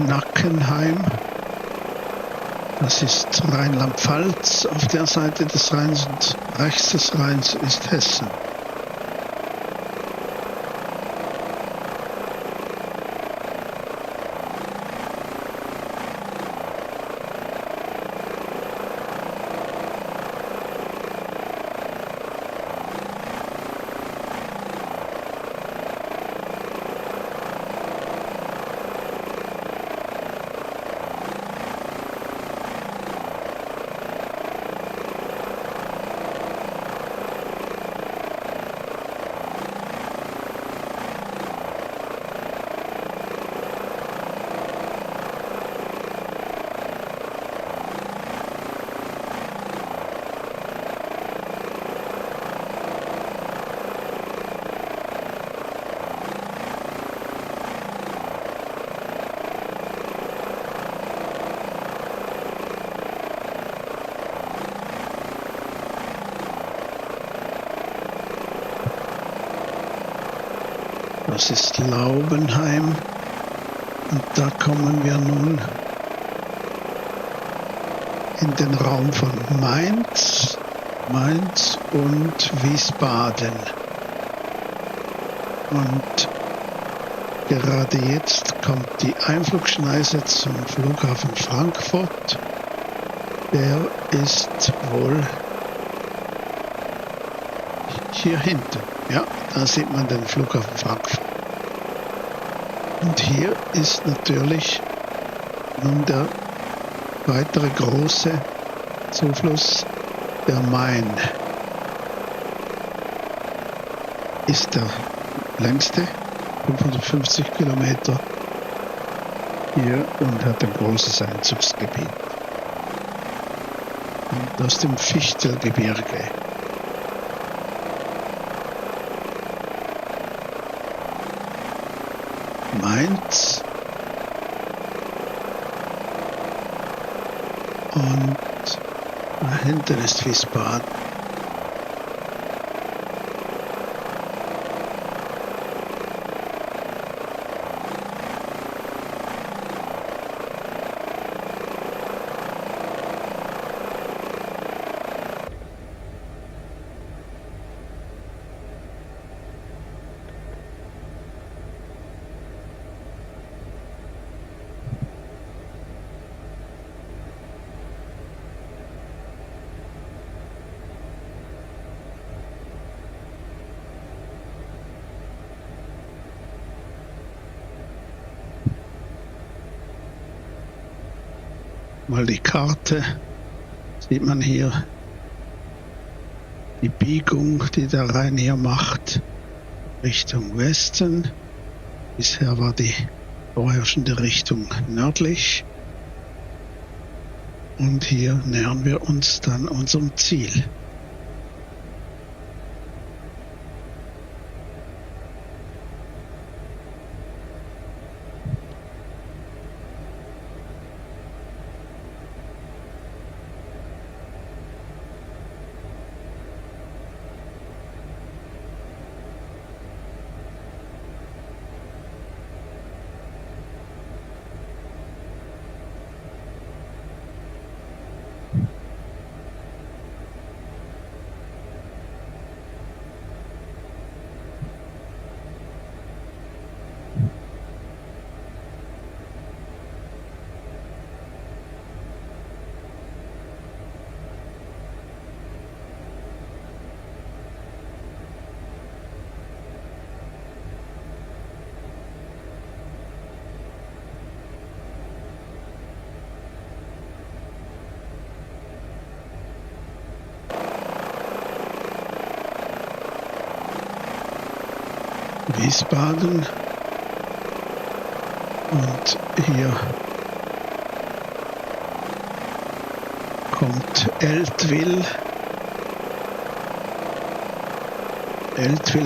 Nackenheim. Das ist Rheinland-Pfalz auf der Seite des Rheins und rechts des Rheins ist Hessen. Das ist Laubenheim und da kommen wir nun in den Raum von Mainz und Wiesbaden. Und gerade jetzt kommt die Einflugschneise zum Flughafen Frankfurt. Der ist wohl hier hinten. Ja, da sieht man den Flughafen Frankfurt. Und hier ist natürlich nun der weitere große Zufluss, der Main. Ist der längste, 550 Kilometer hier und hat ein großes Einzugsgebiet. Und aus dem Fichtelgebirge. Mainz und da hinten ist Wiesbaden. Mal die Karte, sieht man hier die Biegung, die der Rhein hier macht, Richtung Westen. Bisher war die vorherrschende Richtung nördlich. Und hier nähern wir uns dann unserem Ziel. Wiesbaden und hier kommt Eltville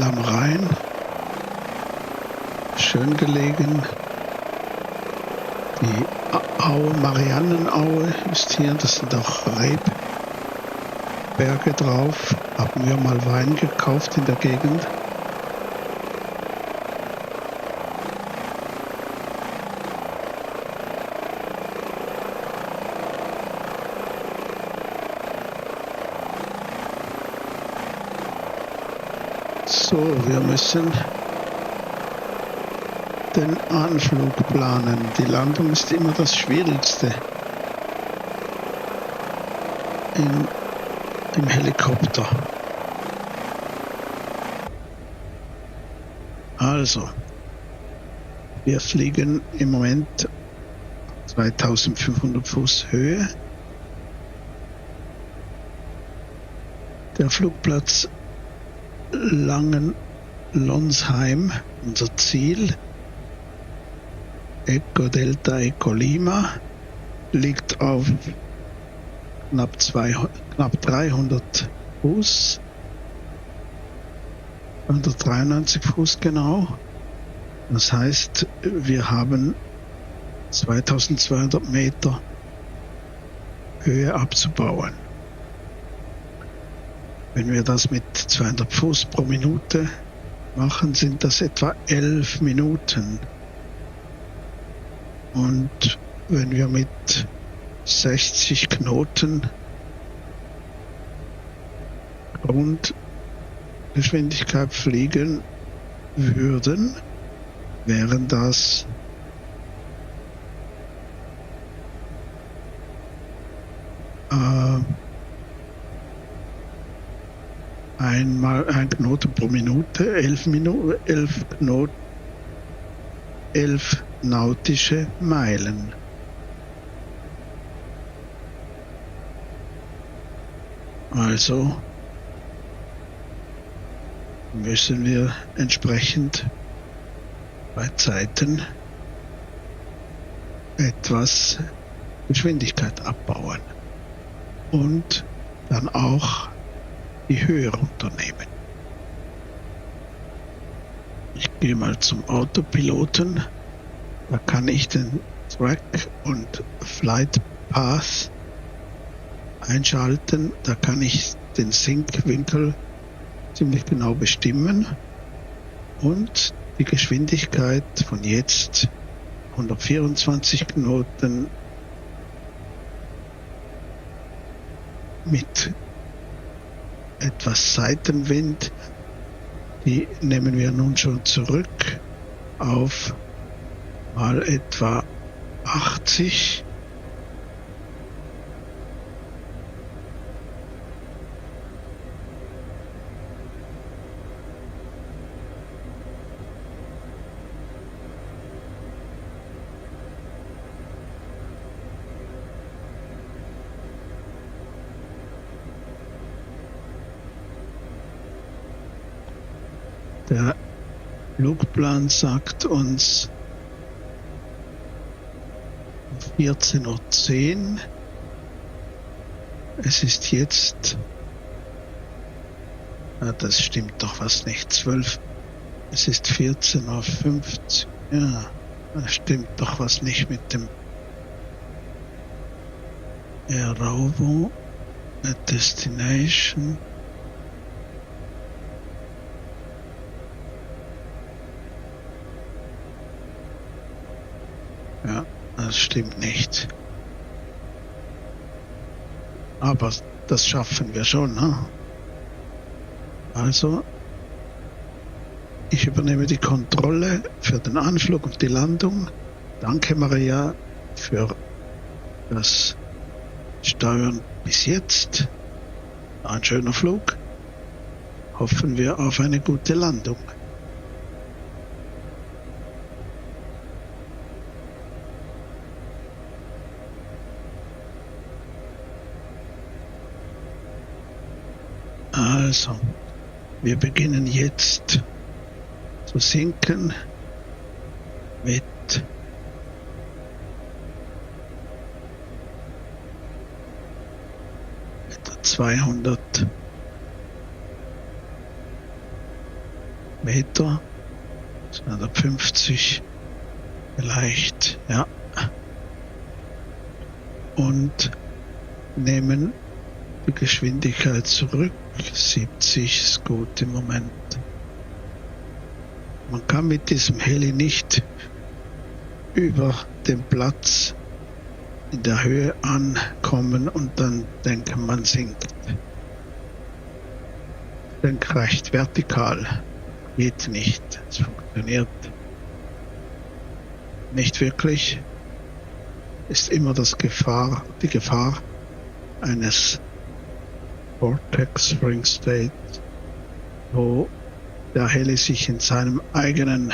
am Rhein, schön gelegen. Die Aue, Mariannenaue ist hier, das sind auch Rebberge drauf. Haben wir mal Wein gekauft in der Gegend. So, wir müssen den Anflug planen. Die Landung ist immer das Schwierigste im Helikopter. Also, wir fliegen im Moment 2500 Fuß Höhe. Der Flugplatz Langen-Lonsheim, unser Ziel, Echo Delta Echo Lima, liegt auf knapp 300 Fuß, 193 Fuß genau. Das heißt, wir haben 2200 Meter Höhe abzubauen. Wenn wir das mit 200 Fuß pro Minute machen, sind das etwa 11 Minuten. Und wenn wir mit 60 Knoten Grundgeschwindigkeit fliegen würden, wären das ein Knoten pro Minute, 11 nautische Meilen. Also müssen wir entsprechend bei Zeiten etwas Geschwindigkeit abbauen und dann auch die Höhe runternehmen. Ich gehe mal zum Autopiloten. Da kann ich den Track und Flight Path einschalten. Da kann ich den Sinkwinkel ziemlich genau bestimmen und die Geschwindigkeit von jetzt 124 Knoten mit etwas Seitenwind, die nehmen wir nun schon zurück auf mal etwa 80. Der Flugplan sagt uns 14:10 Uhr. Es ist jetzt, das stimmt doch was nicht, 12. Es ist 14:50 Uhr. Ja, das stimmt doch was nicht mit dem Aerovo Destination. Ja, das stimmt nicht. Aber das schaffen wir schon, ne? Also, ich übernehme die Kontrolle für den Anflug und die Landung. Danke, Maria, für das Steuern bis jetzt. Ein schöner Flug. Hoffen wir auf eine gute Landung. Also, wir beginnen jetzt zu sinken mit etwa 200 Meter, 250 vielleicht, ja, und nehmen die Geschwindigkeit zurück. 70 ist gut im Moment. Man kann mit diesem Heli nicht über den Platz in der Höhe ankommen und dann denken, man sinkt. senkrecht, vertikal. Geht nicht. Es funktioniert nicht wirklich. Ist immer die Gefahr eines Vortex Spring State, wo der Heli sich in seinem eigenen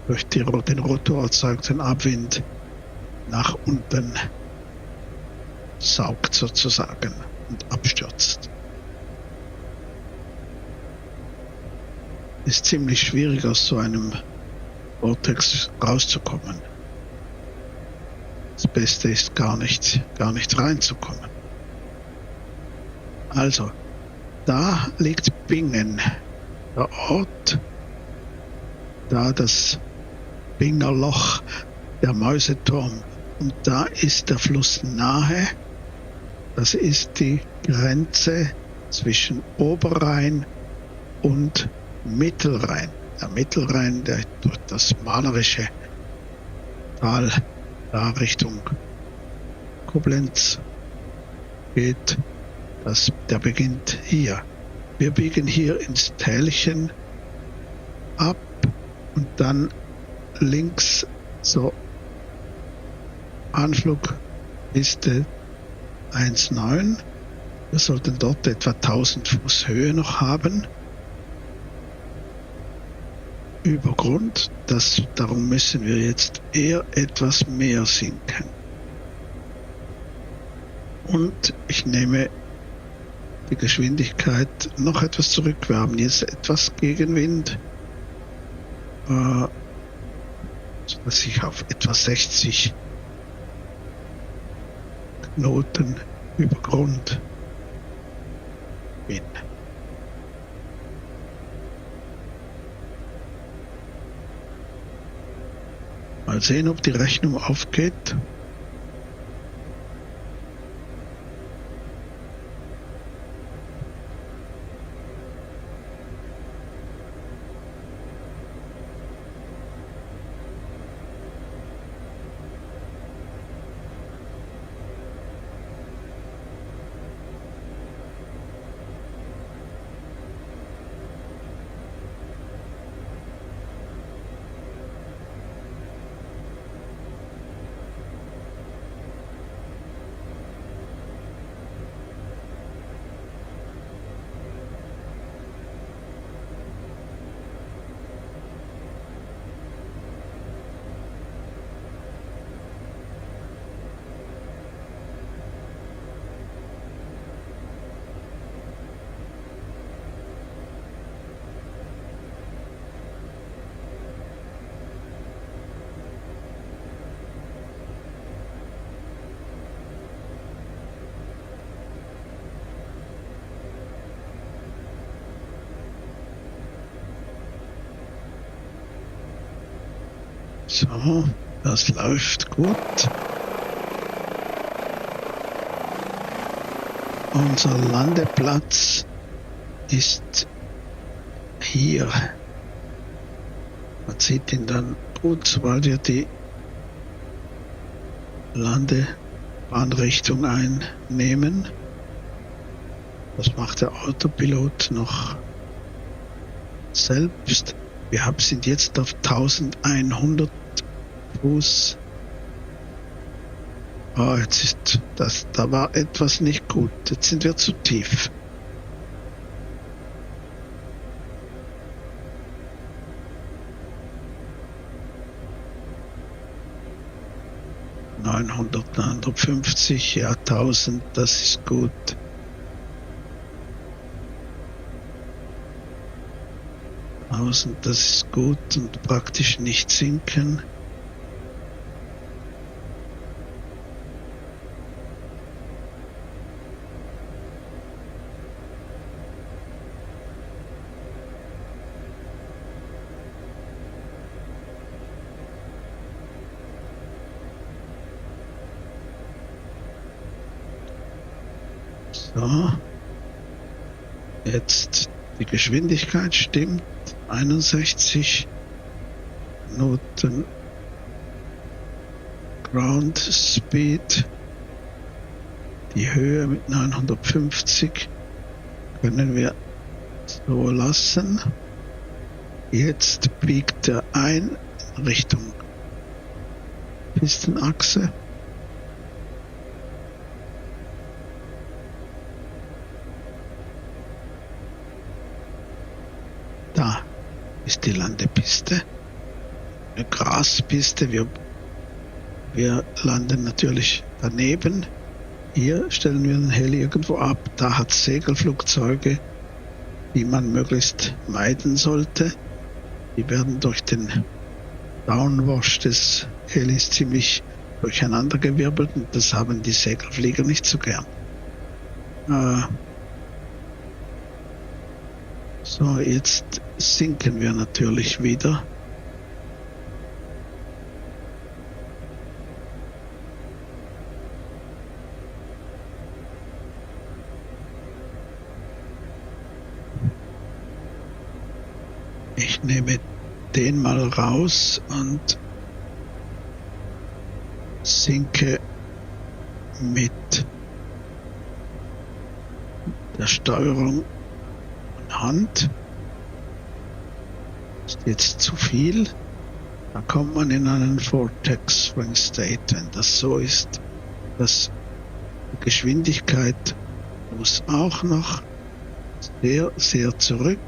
durch den Rotor erzeugten Abwind nach unten saugt sozusagen und abstürzt. Ist ziemlich schwierig, aus so einem Vortex rauszukommen. Das Beste ist gar nicht reinzukommen. Also, da liegt Bingen, der Ort, da das Binger Loch, der Mäuseturm, und da ist der Fluss nahe. Das ist die Grenze zwischen Oberrhein und Mittelrhein. Der Mittelrhein, der durch das malerische Tal da Richtung Koblenz geht, der beginnt hier. Wir biegen hier ins Tälchen ab und dann links so Anflugpiste 1,9. Wir sollten dort etwa 1000 Fuß Höhe noch haben. Über Grund, darum müssen wir jetzt eher etwas mehr sinken. Und ich nehme die Geschwindigkeit noch etwas zurück. Wir haben jetzt etwas Gegenwind, sodass ich auf etwa 60 Knoten über Grund bin. Mal sehen, ob die Rechnung aufgeht. So, das läuft gut. Unser Landeplatz ist hier. Man sieht ihn dann gut, sobald wir die Landebahnrichtung einnehmen. Das macht der Autopilot noch selbst. Wir sind jetzt auf 1100 Fuß. Oh, jetzt ist da war etwas nicht gut. Jetzt sind wir zu tief. Neunhundert, 950, ja 1000, das ist gut. Das ist gut und praktisch nicht sinken. So. Jetzt die Geschwindigkeit stimmt. 61 Knoten Ground Speed, die Höhe mit 950 Können wir so lassen. Jetzt biegt er ein in Richtung Pistenachse. Da ist die Landepiste. Eine Graspiste. Wir landen natürlich daneben. Hier stellen wir den Heli irgendwo ab. Da hat es Segelflugzeuge, die man möglichst meiden sollte. Die werden durch den Downwash des Helis ziemlich durcheinandergewirbelt und das haben die Segelflieger nicht so gern. So, jetzt sinken wir natürlich wieder. Ich nehme den mal raus und sinke mit der Steuerung Hand. Ist jetzt zu viel. Da kommt man in einen Vortex Swing State. Wenn das so ist, dass die Geschwindigkeit muss auch noch sehr, sehr zurück.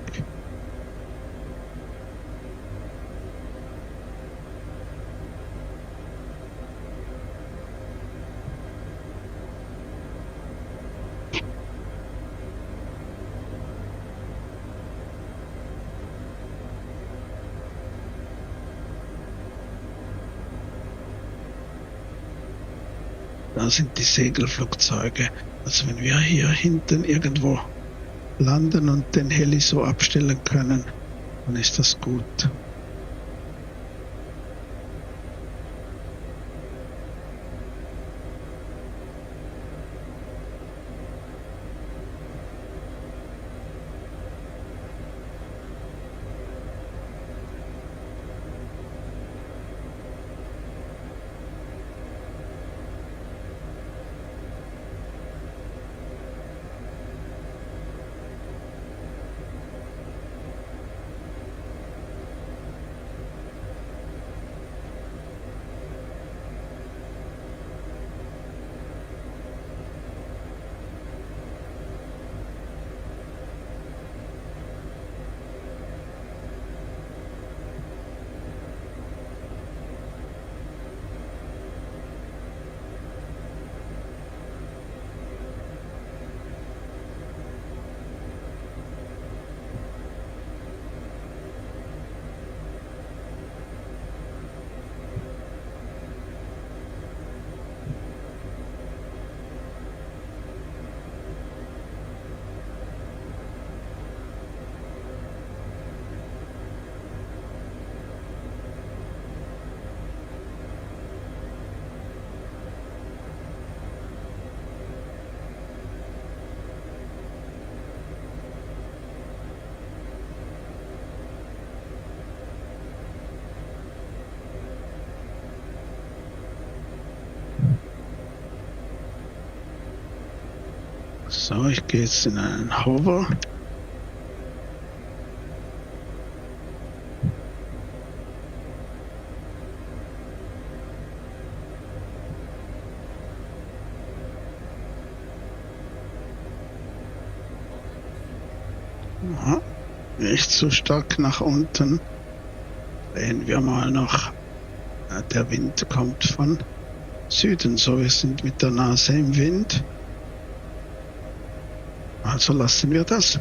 Da sind die Segelflugzeuge. Also wenn wir hier hinten irgendwo landen und den Heli so abstellen können, dann ist das gut. So, ich gehe jetzt in einen Hover. Aha, nicht so stark nach unten. Sehen wir mal noch. Der Wind kommt von Süden, so wir sind mit der Nase im Wind. Also lassen wir das.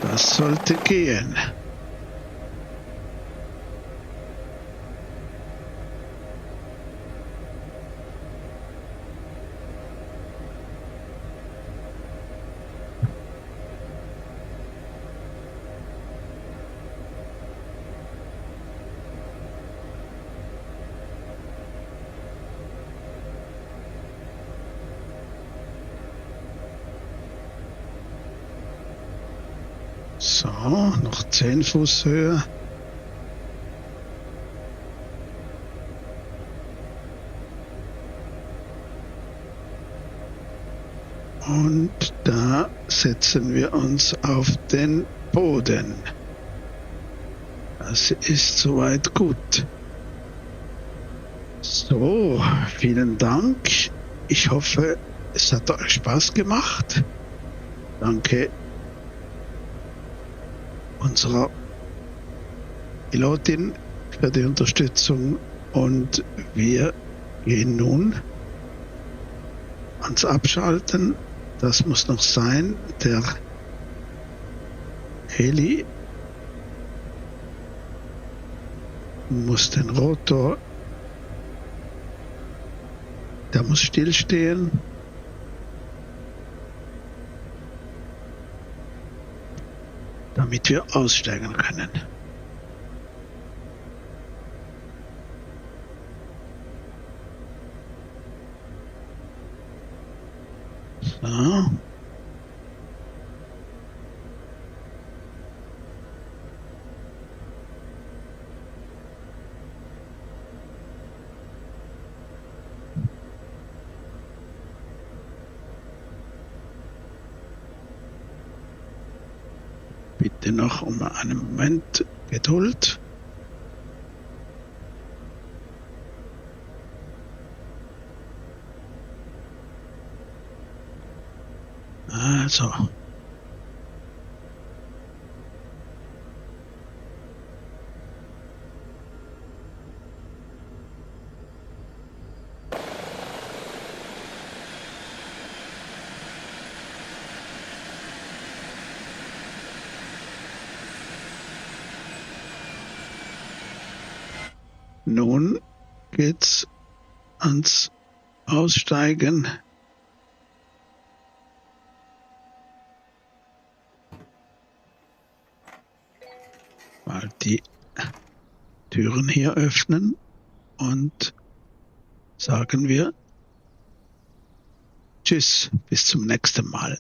Das sollte gehen. So, noch 10 Fuß Höhe. Und da setzen wir uns auf den Boden. Das ist soweit gut. So, vielen Dank. Ich hoffe, es hat euch Spaß gemacht. Danke unserer Pilotin für die Unterstützung und wir gehen nun ans Abschalten. Das muss noch sein. Der Heli muss den Rotor, der muss stillstehen. Damit wir aussteigen können. So. Bitte noch um einen Moment Geduld. Also. Nun geht's ans Aussteigen. Mal die Türen hier öffnen und sagen wir Tschüss, bis zum nächsten Mal.